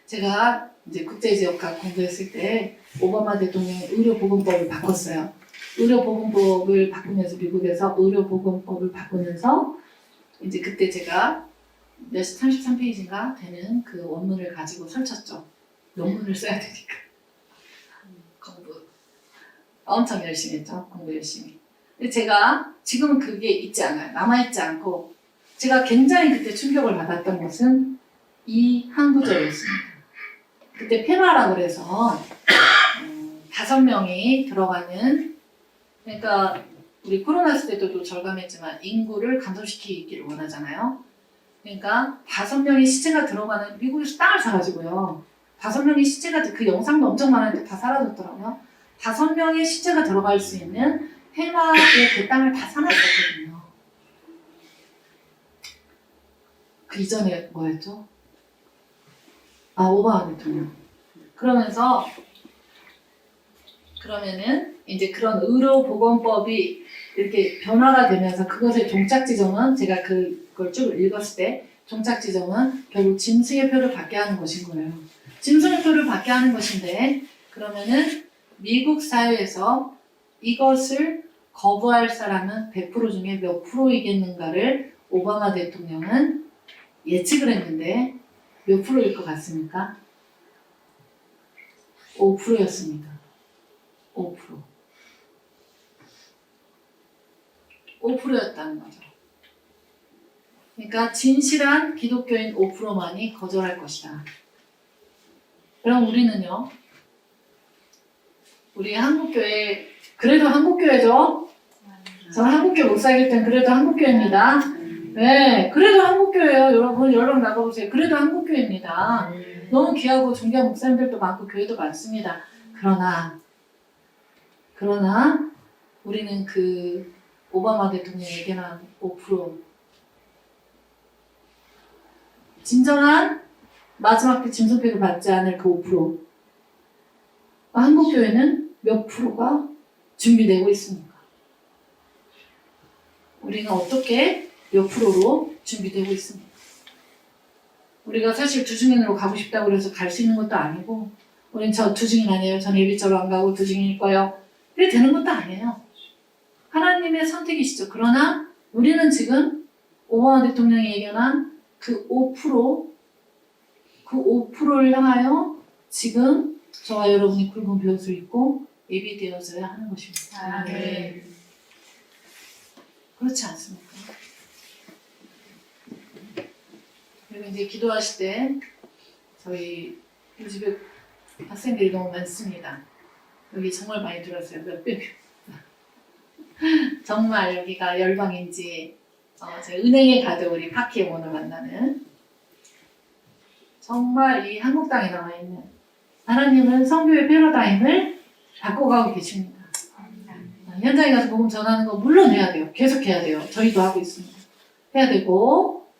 제가 이제 국제지역학 공부했을 때 오바마 대통령이 의료보건법을 바꿨어요. 의료보건법을 바꾸면서 미국에서 의료보건법을 바꾸면서 이제 그때 제가 몇 33페이지인가 되는 그 원문을 가지고 설쳤죠. 논문을 써야 되니까. 공부 엄청 열심히 했죠. 공부 열심히. 근데 제가 지금은 그게 있지 않아요. 남아있지 않고 제가 굉장히 그때 충격을 받았던 것은 이 한 구절이었습니다. 그때 페마라고 그래서 5명이 들어가는, 그러니까 우리 코로나 시대도 절감했지만 인구를 감소시키기를 원하잖아요. 그러니까 5명의 시체가 들어가는, 미국에서 땅을 사가지고요. 5명의 시체가, 그 영상도 엄청 많은데 다 사라졌더라고요. 5명의 시체가 들어갈 수 있는 페마의 그 땅을 다 사놨었거든요. 그 이전에 뭐였죠? 오바마 대통령. 그러면은 이제 그런 의료보건법이 이렇게 변화가 되면서 그것의 종착 지점은, 제가 그걸 쭉 읽었을 때 종착 지점은 결국 짐승의 표를 받게 하는 것인 거예요. 짐승의 표를 받게 하는 것인데, 그러면은 미국 사회에서 이것을 거부할 사람은 100% 중에 몇 프로이겠는가를 오바마 대통령은 예측을 했는데 몇 프로일 것 같습니까? 5%였습니다. 5%. 5%였다는 거죠. 그러니까 진실한 기독교인 5%만이 거절할 것이다. 그럼 우리는요? 우리 한국교회, 그래도 한국교회죠? 저는 한국교회 목사이기 때문에 그래도 한국교회입니다. 네, 그래도 한국교회예요. 여러분, 연락 나가보세요. 그래도 한국교회입니다. 너무 귀하고 존귀한 목사님들도 많고 교회도 많습니다. 그러나 우리는 그 오바마 대통령이 얘기한 5%, 진정한 마지막 때 짐승표를 받지 않을 그 5%, 한국교회는 몇 프로가 준비되고 있습니까? 우리는 어떻게 몇 프로로 준비되고 있습니까? 우리가 사실 두중인으로 가고 싶다고 해서 갈 수 있는 것도 아니고, 우리는 저 두중인 아니에요. 저는 예비처로 안 가고 두중인일 거예요. 그게 되는 것도 아니에요. 하나님의 선택이시죠. 그러나 우리는 지금 오바마 대통령이 예견한 그 5%를 향하여 지금 저와 여러분이 굵은 벼옷을 입고 예비되어져야 하는 것입니다. 네. 그렇지 않습니까? 그리고 이제 기도하실 때 저희 요즘에 학생들이 너무 많습니다. 여기 정말 많이 들었어요. 몇백 명. 정말 여기가 열방인지, 제가 은행에 가도 우리 파키에몬을 만나는, 정말 이 한국 땅에 나와 있는 하나님은 선교의 패러다임을 바꿔가고 계십니다. 현장에 가서 복음 전하는 거 물론 해야 돼요. 계속 해야 돼요. 저희도 하고 있습니다. 해야 되고,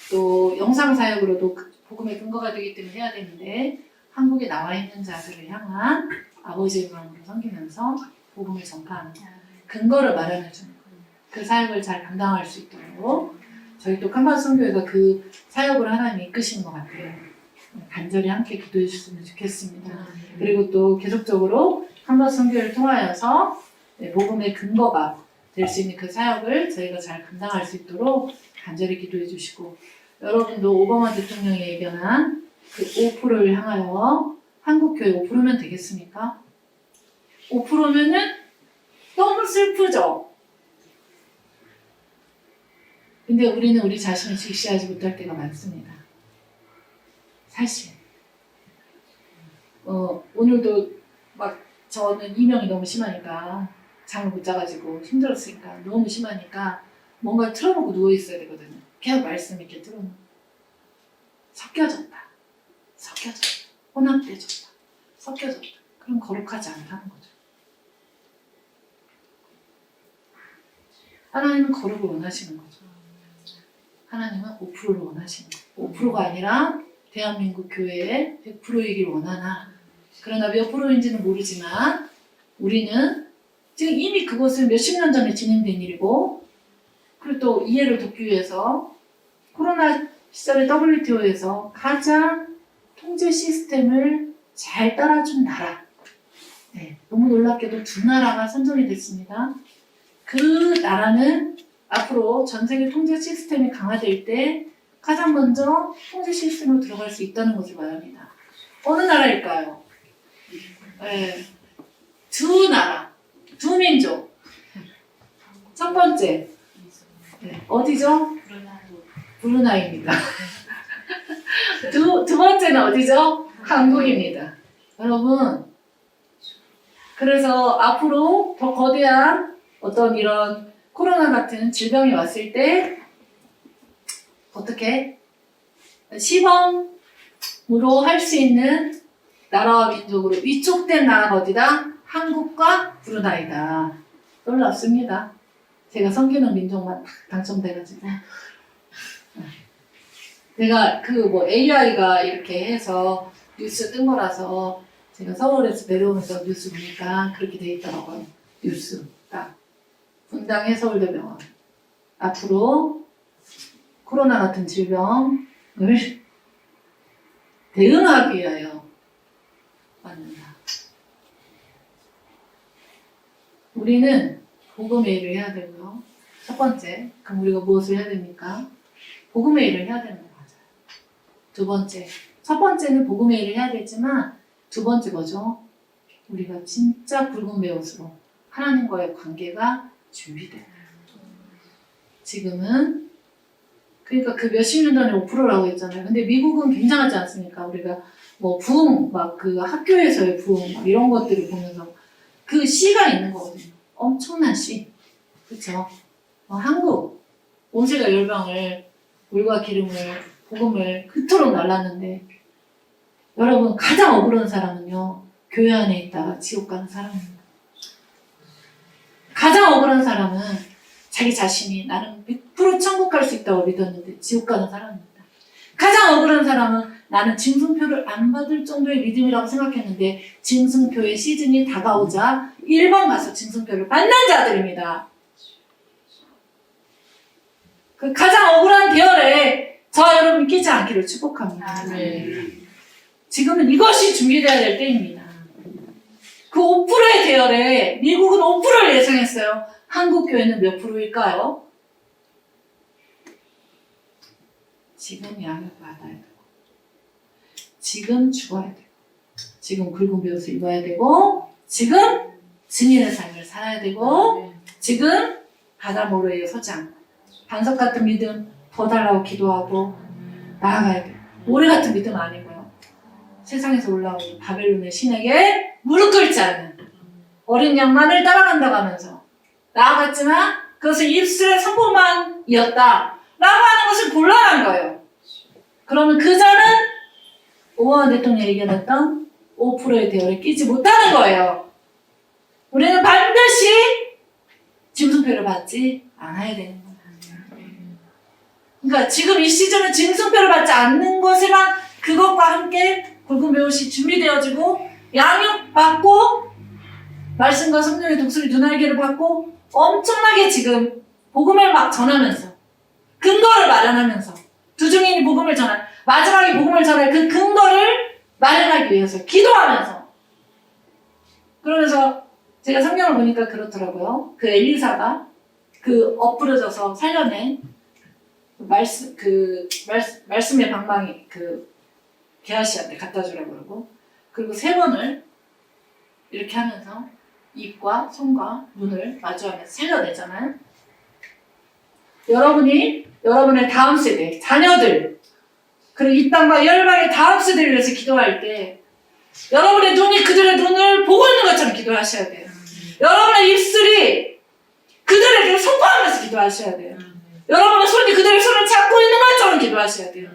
또 영상 사역으로도 복음의 근거가 되기 때문에 해야 되는데, 한국에 나와 있는 자들을 향한 아버지의 마음으로 섬기면서 복음을 전파하는 근거를 마련해 주는 거예요. 그 사역을 잘 감당할 수 있도록 저희 또 캄바스 선교회가 그 사역을 하나님이 이끄시는 것 같아요. 간절히 함께 기도해 주셨으면 좋겠습니다. 그리고 또 계속적으로 캄바스 선교회를 통하여서 복음의 근거가 될 수 있는 그 사역을 저희가 잘 감당할 수 있도록 간절히 기도해 주시고, 여러분도 오바마 대통령이 예견한 그 5%를 향하여 한국교회 5%면 되겠습니까? 5%면은 너무 슬프죠? 근데 우리는 우리 자신을 직시하지 못할 때가 많습니다. 사실. 오늘도 막 저는 이명이 너무 심하니까, 잠을 못 자가지고 힘들었으니까, 너무 심하니까 뭔가 틀어놓고 누워있어야 되거든요. 계속 말씀 이렇게 틀어놓고. 섞여졌다. 혼합돼졌다. 섞여졌다. 그럼 거룩하지 않다는 거죠. 하나님은 거룩을 원하시는 거죠. 하나님은 5%를 원하시는 거예요. 5%가 아니라 대한민국 교회의 100%이길 원하나. 그러나 몇 프로인지는 모르지만 우리는 지금 이미 그것은 몇십 년 전에 진행된 일이고, 그리고 또 이해를 돕기 위해서 코로나 시절에 WTO에서 가장 통제 시스템을 잘 따라준 나라, 너무 놀랍게도 2나라가 선정이 됐습니다. 그 나라는 앞으로 전 세계 통제 시스템이 강화될 때 가장 먼저 통제 시스템으로 들어갈 수 있다는 것을 말합니다. 어느 나라일까요? 2나라, 2민족. 첫 번째, 어디죠? 브루나이입니다. 두 번째는 어디죠? 한국입니다. 여러분, 그래서 앞으로 더 거대한 어떤 이런 코로나 같은 질병이 왔을 때 어떻게 시범으로 할 수 있는 나라와 민족으로 위촉된 나라가 어디다? 한국과 브루나이다. 놀랍습니다. 제가 섬기는 민족만 딱 당첨돼가지고, 내가 AI가 이렇게 해서 뉴스 뜬 거라서 제가 서울에서 내려오면서 뉴스 보니까 그렇게 돼 있더라고요. 뉴스 딱 분당 해서울대병원 앞으로 코로나 같은 질병을 대응하기 위하여 만든다. 우리는 복음의 일을 해야 되고요. 첫 번째, 그럼 우리가 무엇을 해야 됩니까? 복음의 일을 해야 되는 거 맞아요. 두 번째, 첫 번째는 복음의 일을 해야 되지만 두 번째 뭐죠? 우리가 진짜 굵은 베옷으로 하나님과의 관계가 준비돼요. 지금은 그러니까 그 몇십 년 전에 5%라고 했잖아요. 근데 미국은 굉장하지 않습니까? 우리가 뭐 부흥, 막 그 학교에서의 부흥, 막 이런 것들을 보면서 그 씨가 있는 거거든요. 엄청난 씨. 그쵸? 한국, 온세가 열방을 물과 기름을, 복음을 그토록 날랐는데, 여러분, 가장 억울한 사람은요, 교회 안에 있다가 지옥 가는 사람입니다. 가장 억울한 사람은 자기 자신이 나는 100% 천국 갈 수 있다고 믿었는데 지옥 가는 사람입니다. 가장 억울한 사람은 나는 짐승표를 안 받을 정도의 믿음이라고 생각했는데 짐승표의 시즌이 다가오자 1번 가서 짐승표를 받는 자들입니다. 그 가장 억울한 대열에 저와 여러분이 끼지 않기를 축복합니다. 지금은 이것이 준비되어야 될 때입니다. 그 5%의 대열에 미국은 5%를 예상했어요. 한국 교회는 몇 프로일까요? 지금 양을 받아야 되고, 지금 죽어야 되고, 지금 굵은 베옷을 입어야 되고, 지금 증인의 삶을 살아야 되고, 지금 바다 모래에 서지 않고, 반석 같은 믿음 더 달라고 기도하고 나아가야 돼요. 모래 같은 믿음 아니고요. 세상에서 올라오는 바벨론의 신에게 무릎 꿇지 않는 어린 양만을 따라간다고 하면서 나아갔지만 그것을 입술의 선포만이었다 라고 하는 것은 곤란한 거예요. 그러면 그자는 오바마 대통령이 얘기했던 5%의 대열에 끼지 못하는 거예요. 우리는 반드시 짐승표를 받지 않아야 되는 거예요. 그러니까 지금 이 시즌은 짐승표를 받지 않는 것에만 그것과 함께 굵은 베옷이 준비되어지고 양육받고 말씀과 성령의 독수리 두 날개를 받고 엄청나게 지금 복음을 막 전하면서 근거를 마련하면서 두 증인이 복음을 전할 마지막에 복음을 전할 그 근거를 마련하기 위해서 기도하면서 그러면서 제가 성경을 보니까 그렇더라고요. 그 엘리사가 그 엎부러져서 살려낸 말씀의 방망이 게하시한테 갖다 주라고 그러고, 그리고 3번을 이렇게 하면서 입과 손과 눈을 마주하면서 살려내잖아요. 여러분이 여러분의 다음 세대, 자녀들, 그리고 이 땅과 열방의 다음 세대를 위해서 기도할 때 여러분의 눈이 그들의 눈을 보고 있는 것처럼 기도하셔야 돼요. 여러분의 입술이 그들에게 선포하면서 기도하셔야 돼요. 여러분의 손이 그들의 손을 잡고 있는 것처럼 기도하셔야 돼요.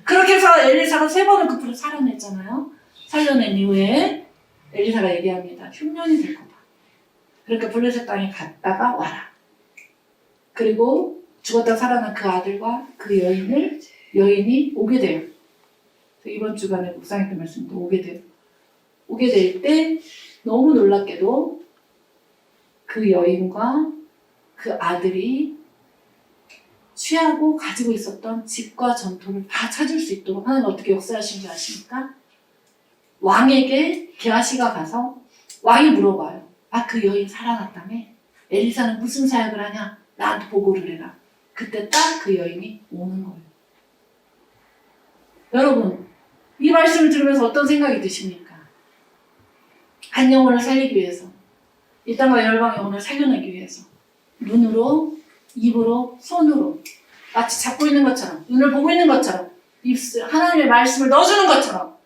그렇게 해서 엘리사가 3번을 그 불을 살려냈잖아요. 살려낸 이후에 엘리사가 얘기합니다. 흉년이 될 거다. 그러니까 블레셋 땅에 갔다가 와라. 그리고 죽었다 살아난 그 아들과 그 여인이 오게 돼요. 이번 주간에 묵상했던 말씀도 오게 돼요. 오게 될 때 너무 놀랍게도 그 여인과 그 아들이 취하고 가지고 있었던 집과 전토를 다 찾을 수 있도록 하나님 어떻게 역사하신 줄 아십니까? 왕에게 게하시가 가서 왕이 물어봐요. 아, 그 여인 살아났다며? 엘리사는 무슨 사역을 하냐? 나한테 보고를 해라. 그때 딱 그 여인이 오는 거예요. 여러분, 이 말씀을 들으면서 어떤 생각이 드십니까? 한 영혼을 살리기 위해서, 이 땅과 열방의 영혼을 살려내기 위해서 눈으로, 입으로, 손으로 마치 잡고 있는 것처럼, 눈을 보고 있는 것처럼, 입술, 하나님의 말씀을 넣어주는 것처럼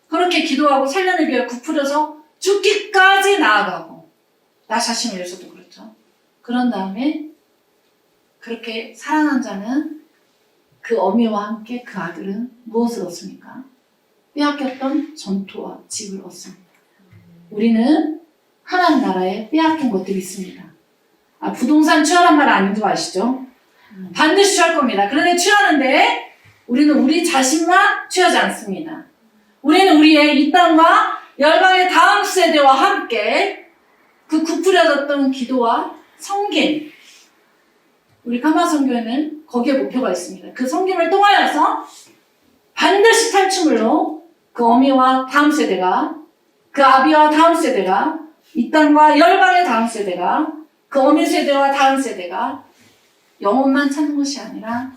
그렇게 기도하고 살려내기 위해 부풀려서 죽기까지 나아가고, 나 자신을 위해서도 그렇죠. 그런 다음에 그렇게 살아난 자는 그 어미와 함께 그 아들은 무엇을 얻습니까? 빼앗겼던 전토와 집을 얻습니다. 우리는 하나님 나라에 빼앗긴 것들이 있습니다. 아, 부동산 취하란 말 아닌 줄 아시죠? 반드시 취할 겁니다. 그런데 취하는데 우리는 우리 자신만 취하지 않습니다. 우리는 우리의 이 땅과 열방의 다음 세대와 함께 그 구부려졌던 기도와 섬김, 우리 가마선교회는 거기에 목표가 있습니다. 그 섬김을 통하여서 반드시 탈출물로 그 어미와 다음 세대가, 그 아비와 다음 세대가, 이 땅과 열방의 다음 세대가, 그 어미 세대와 다음 세대가 영혼만 찾는 것이 아니라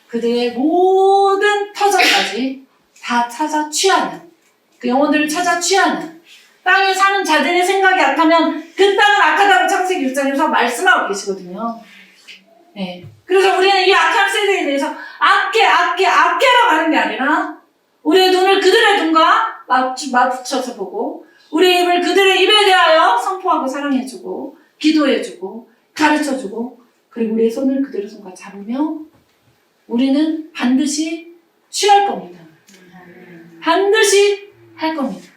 그들의 모든 터전까지 다 찾아 취하는, 그 영혼들을 찾아 취하는, 땅에 사는 자들의 생각이 악하면 그 땅은 악하다고 창세기 6장에서 말씀하고 계시거든요. 네. 그래서 우리는 이 악한 세대에 대해서 악해라고 하는 게 아니라 우리의 눈을 그들의 눈과 맞붙여서 보고, 우리의 입을 그들의 입에 대하여 선포하고 사랑해주고 기도해주고 가르쳐주고, 그리고 우리의 손을 그들의 손과 잡으며 우리는 반드시 취할 겁니다. 반드시 할 겁니다.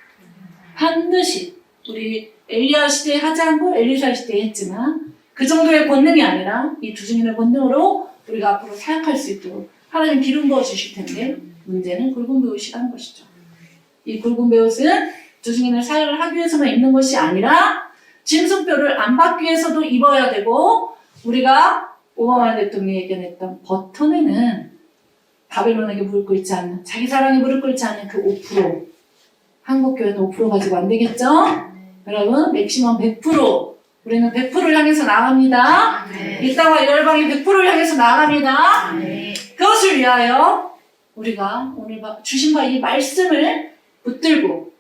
반드시. 우리 엘리야 시대에 하지 않고 엘리사 시대에 했지만 그 정도의 권능이 아니라 이 두 증인의 권능으로 우리가 앞으로 사역할 수 있도록 하나님 기름 부어 주실 텐데, 문제는 굵은 베옷이라는 것이죠. 이 굵은 베옷은 두 증인의 사역을 하기 위해서만 입는 것이 아니라 짐승뼈를 안 받기 위해서도 입어야 되고, 우리가 오바마 대통령이 예견했던 버터내는 바벨론에게 무릎 꿇지 않는, 자기 사랑에 무릎 꿇지 않는 그 5%, 한국교회는 5% 가지고 안 되겠죠? 여러분, 맥시멈 100%, 우리는 100%를 향해서 나아갑니다. 이 땅과 열방이 100%를 향해서 나아갑니다. 그것을 위하여 우리가 오늘 주신 바 이 말씀을 붙들고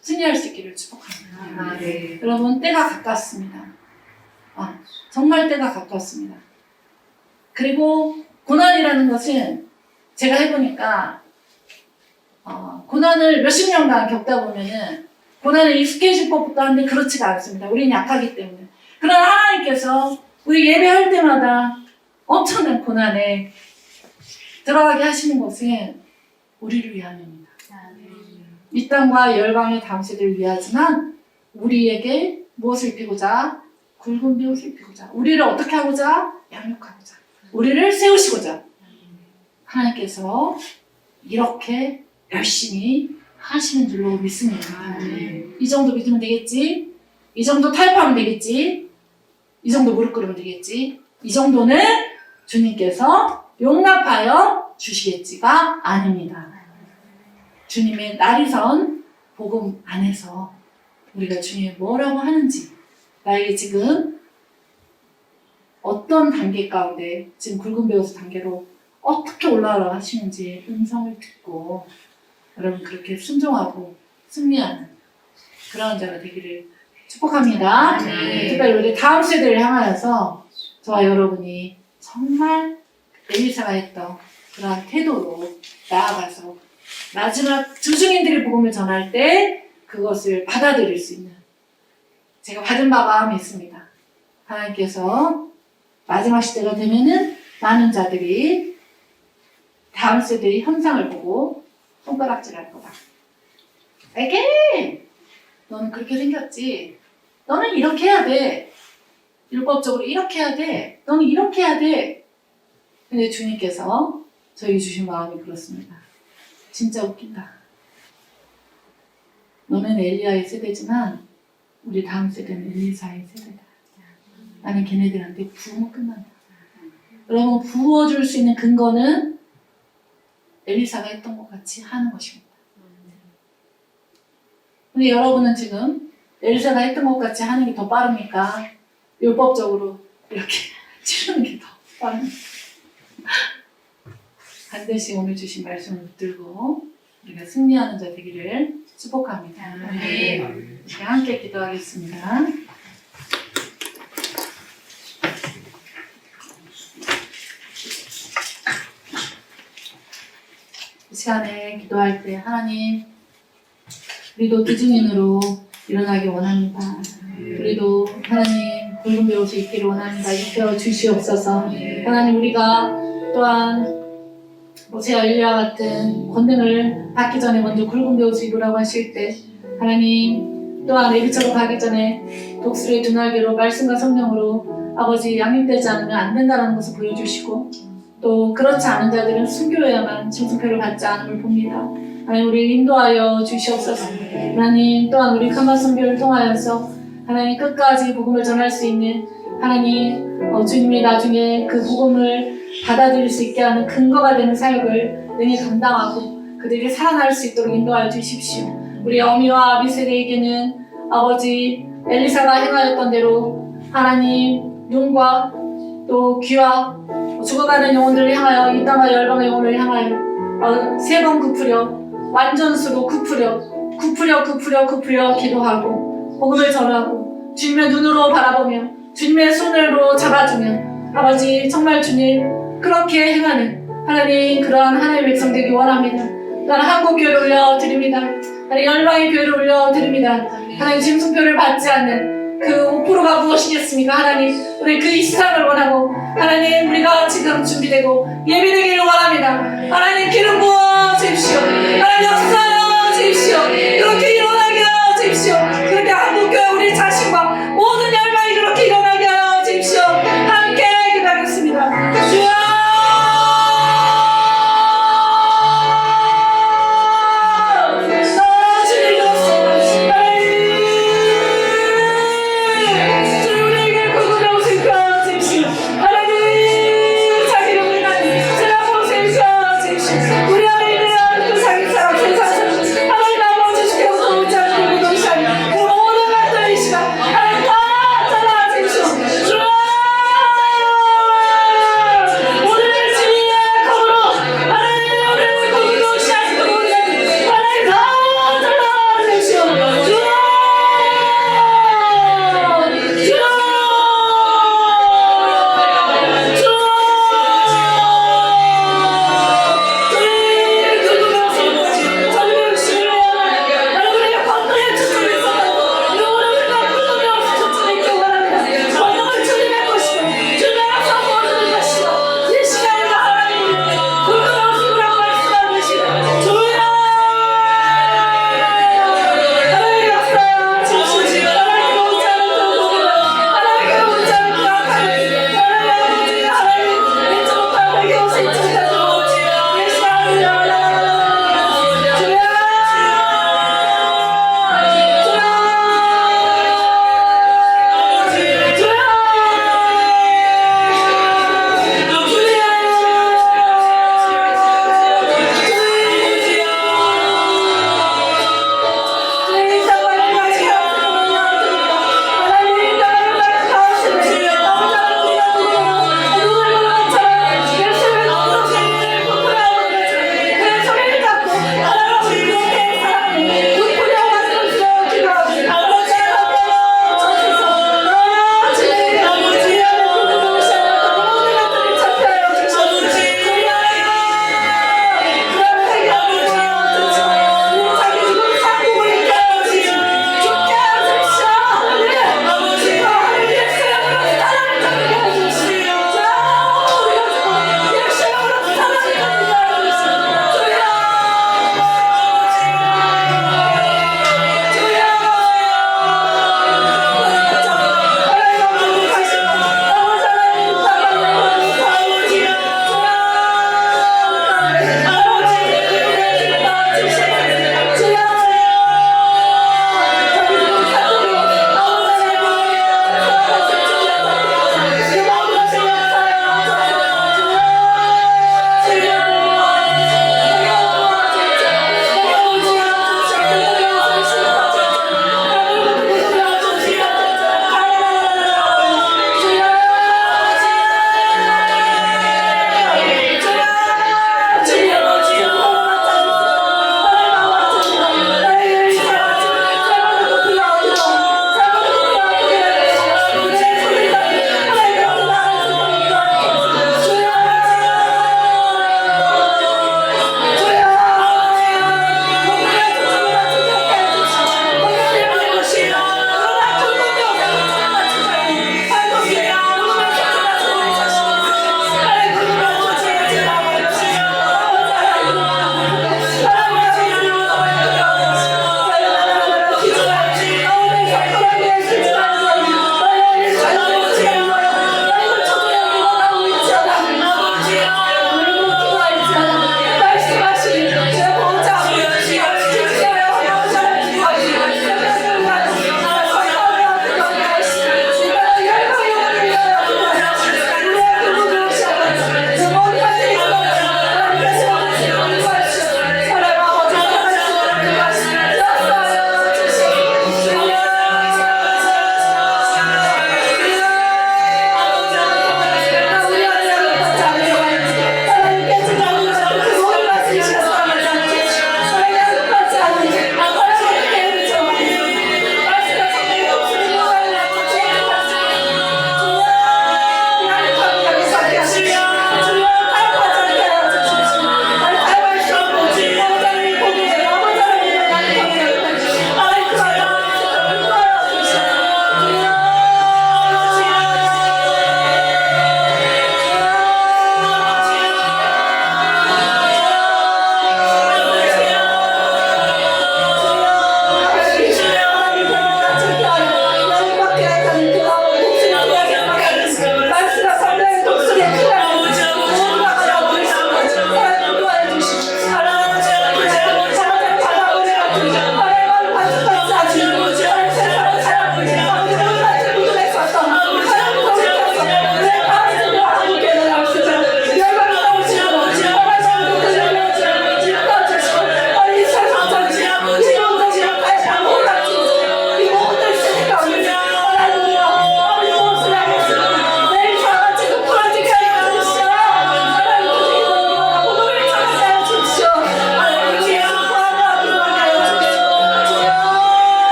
승리할 수 있기를 축복합니다. 여러분, 때가 가깝습니다. 정말 때가 가깝습니다. 그리고 고난이라는 것은 제가 해보니까 고난을 몇십 년간 겪다 보면은 고난에 익숙해질 법도 한데 그렇지가 않습니다. 우리는 약하기 때문에. 그러나 하나님께서 우리 예배할 때마다 엄청난 고난에 들어가게 하시는 것은 우리를 위함입니다. 이 땅과 열방의 다음 세대를 위하지만 우리에게 무엇을 입히고자? 굵은 베옷을 입히고자. 우리를 어떻게 하고자? 양육하고자. 우리를 세우시고자. 하나님께서 이렇게 열심히 하시는 줄로 믿습니다. 이 정도 믿으면 되겠지? 이 정도 타협하면 되겠지? 이 정도 무릎 꿇으면 되겠지? 이 정도는 주님께서 용납하여 주시겠지가 아닙니다. 주님의 날이선 복음 안에서 우리가 주님이 뭐라고 하는지, 나에게 지금 어떤 단계 가운데 지금 굵은 배우스 단계로 어떻게 올라가려 하시는지 음성을 듣고 여러분 그렇게 순종하고 승리하는 그런 자가 되기를 축복합니다. 특별히 우리 다음 세대를 향하여서 저와 여러분이 정말 엘리사가 했던 그러한 태도로 나아가서 마지막 주중인들이 복음을 전할 때 그것을 받아들일 수 있는 제가 받은 바 마음이 있습니다. 하나님께서 마지막 시대가 되면은 많은 자들이 다음 세대의 현상을 보고 손가락질할 거다. 에게! 너는 그렇게 생겼지. 너는 이렇게 해야 돼. 율법적으로 이렇게 해야 돼. 너는 이렇게 해야 돼. 근데 주님께서 저희 주신 마음이 그렇습니다. 진짜 웃긴다. 너는 엘리야의 세대지만 우리 다음 세대는 엘리사의 세대다. 나는 걔네들한테 부으면 끝난다. 여러분 부어줄 수 있는 근거는 엘리사가 했던 것 같이 하는 것입니다. 근데 여러분은 지금 엘리사가 했던 것 같이 하는 게 더 빠릅니까? 율법적으로 이렇게 치르는 게 더 빠릅니까? 반드시 오늘 주신 말씀을 붙들고 우리가 승리하는 자 되기를 축복합니다. 우리 함께 기도하겠습니다. 이 시간에 기도할 때 하나님 우리도 기증인으로 일어나기 원합니다. 우리도 하나님 굵은 배옷을 입기를 원합니다. 입혀 주시옵소서. 하나님 우리가 또한 모세와 엘리야 같은 권능을 받기 전에 먼저 굵은 배옷을 입으라고 하실 때 하나님 또한 레위처로 가기 전에 독수리의 두 날개로 말씀과 성령으로 아버지 양육되지 않으면 안 된다는 것을 보여주시고 또 그렇지 않은 자들은 순교해야만 증승표를 받지 않음을 봅니다. 하나님 우리를 인도하여 주시옵소서. 하나님 또한 우리 칸마 선교를 통하여서 하나님 끝까지 복음을 전할 수 있는 하나님 주님이 나중에 그 복음을 받아들일 수 있게 하는 근거가 되는 사역을 능히 감당하고 그들이 살아날 수 있도록 인도하여 주십시오. 우리 어미와 아비 세대에게는 아버지 엘리사가 행하였던 대로 하나님 눈과 또 귀와 죽어가는 영혼들을 향하여 이 땅과 열방의 영혼을 향하여 3번 굽으려 완전수로 굽으려 기도하고 복음을 전하고 주님의 눈으로 바라보며 주님의 손으로 잡아주며 아버지 정말 주님 그렇게 행하는 하나님 그러한 하나님의 백성 되기 원합니다. 나는 한국교회를 올려드립니다. 하나님 열방의 교회를 올려드립니다. 하나님 짐승표를 받지 않는 그 5%가 무엇이겠습니까? 하나님 우리 그 이상을 원하고 하나님 우리가 지금 준비되고 예비되기를 원합니다. 하나님 기름 부어 주십시오. 하나님 역사하여 주십시오. 그렇게 일어나게 하여 주십시오. 그렇게 한국교회 우리 자신과 모든 열방이 그렇게 일어나게 하여 주십시오. 함께 기도하겠습니다. 주여 우리 안에 있는 그 자기 사랑 세상을 하나님 아버지 주께서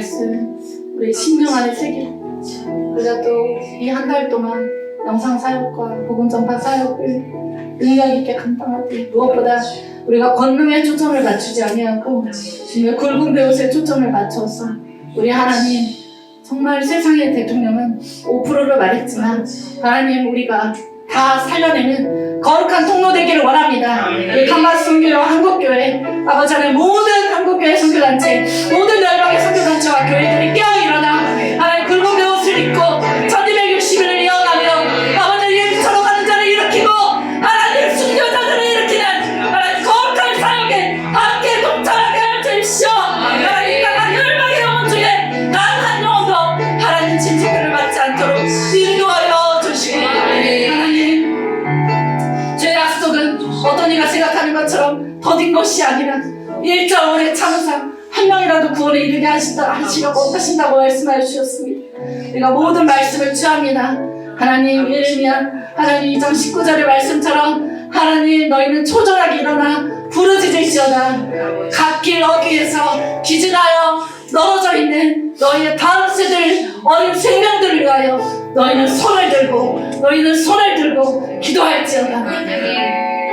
말씀 우리 심령 안에 새기고 우리가 또 이 한 달 동안 영상 사역과 복음 전파 사역을 능력 있게 감당하되 무엇보다 우리가 권능에 초점을 맞추지 아니하고 주님의 굵은 배옷에 초점을 맞춰서 우리 하나님 정말 세상의 대통령은 5%를 말했지만 하나님 우리가 다 살려내는 거룩한 통로 되기를 원합니다. 이 칸바스 선교회와 한국교회 아버지 하나님 모든 한국교회 선교단체 모든 열방의 선교단체와 교회들이 깨어 일어나 하나님 굵은 배옷을 입고 1260일을 이어가며 아버지 예수처럼 가는 자를 일으키고 하나님 순교자들을 일으키는 하나님 거룩한 사역에 함께 동참하게 하여 주십시오. 하나님 강한 열방의 영혼 중에 단 한 영혼도 하나님 진직들을 받지 않도록 인도하여 주시고 하나님 죄의 약속은 어떤 이가 생각하는 것처럼 더딘 것이 아니라 1.5의 참사 한 명이라도 구원에 이르게 하시려고 하신다고 말씀하여 주셨습니다. 우리가 모든 말씀을 취합니다. 하나님 예레미야 하나님 2장 19절의 말씀처럼 하나님 너희는 초절하게 일어나 부르짖을지어다 각 길 어귀에서 기진하여 멀어져 있는 너희의 다음 세대 어린 생명들을 위하여 너희는 손을 들고 기도할지어다.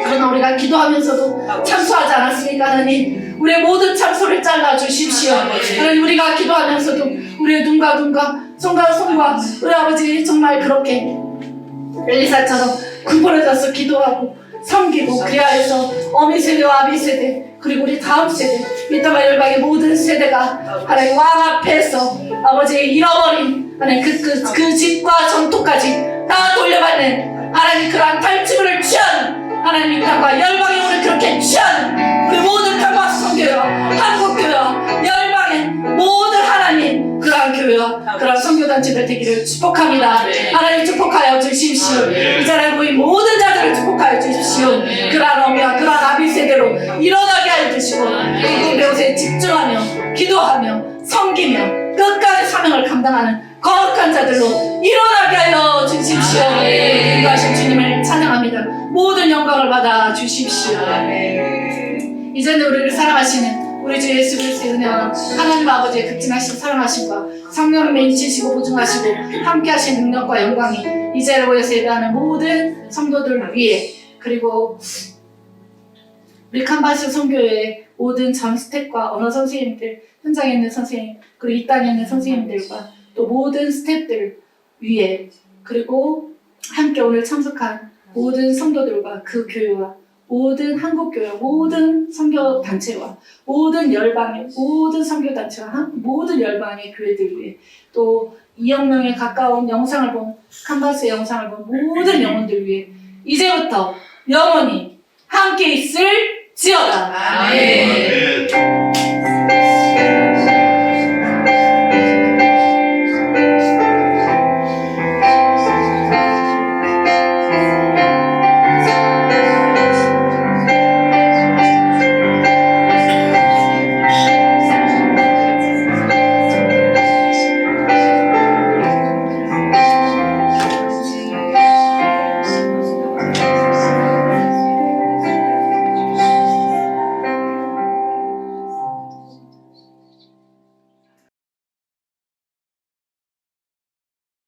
그러나 우리가 기도하면서도 참소하지 않았습니까? 하나님 우리의 모든 참소를 잘라주십시오. 하나님 우리가 기도하면서도 우리의 눈과 손과 우리 아버지 정말 그렇게 엘리사처럼 구부러져서 기도하고 섬기고 그리하여서 어미 세대와 아비 세대 그리고 우리 다음 세대 이따가 열방의 모든 세대가 하나님 왕 앞에서 아버지 잃어버린 하나님 그 집과 전토까지 다 돌려받는 하나님 그러한 탈취물을 취한 하나님 이 땅과 열방의 오늘 그렇게 취한 우리 모든 칸바스 선교회와 한국교회와 열방의 모든 하나님 그러한 교회와 그러한 선교단체들 되기를 축복합니다. 하나님 축복하여 주십시오. 이 자리에 모인 모든 자들을 축복하여 주십시오. 그러한 어미와 그러한 아비 세대로 일어나게 하여 주시고 그 배옷에 집중하며 기도하며 섬기며 끝까지 사명을 감당하는 거룩한 자들로 일어나게 하여 주십시오. 인도하신 주님을 찬양합니다. 모든 영광을 받아 주십시오. 이제는 우리를 사랑하시는 우리 주 예수 그리스도의 은혜와 하나님 아버지의 극진하신 사랑하심과 성령님의 인치시고 보증하시고 함께하신 능력과 영광이 이 자리에 모여서 예배하는 모든 성도들 위해 그리고 우리 칸바스 선교회의 모든 전 스태프과 언어 선생님들 현장에 있는 선생님 그리고 이 땅에 있는 선생님들과 또 모든 스태프들 위에 그리고 함께 오늘 참석한 모든 성도들과 그 교회와 모든 한국교회, 모든 선교단체와 모든 열방의 모든 선교단체와 모든 열방의 교회들 위해 또 2억 명에 가까운 영상을 본 칸바스의 영상을 본 모든 영혼들 위해 이제부터 영원히 함께 있을지어다. 아멘.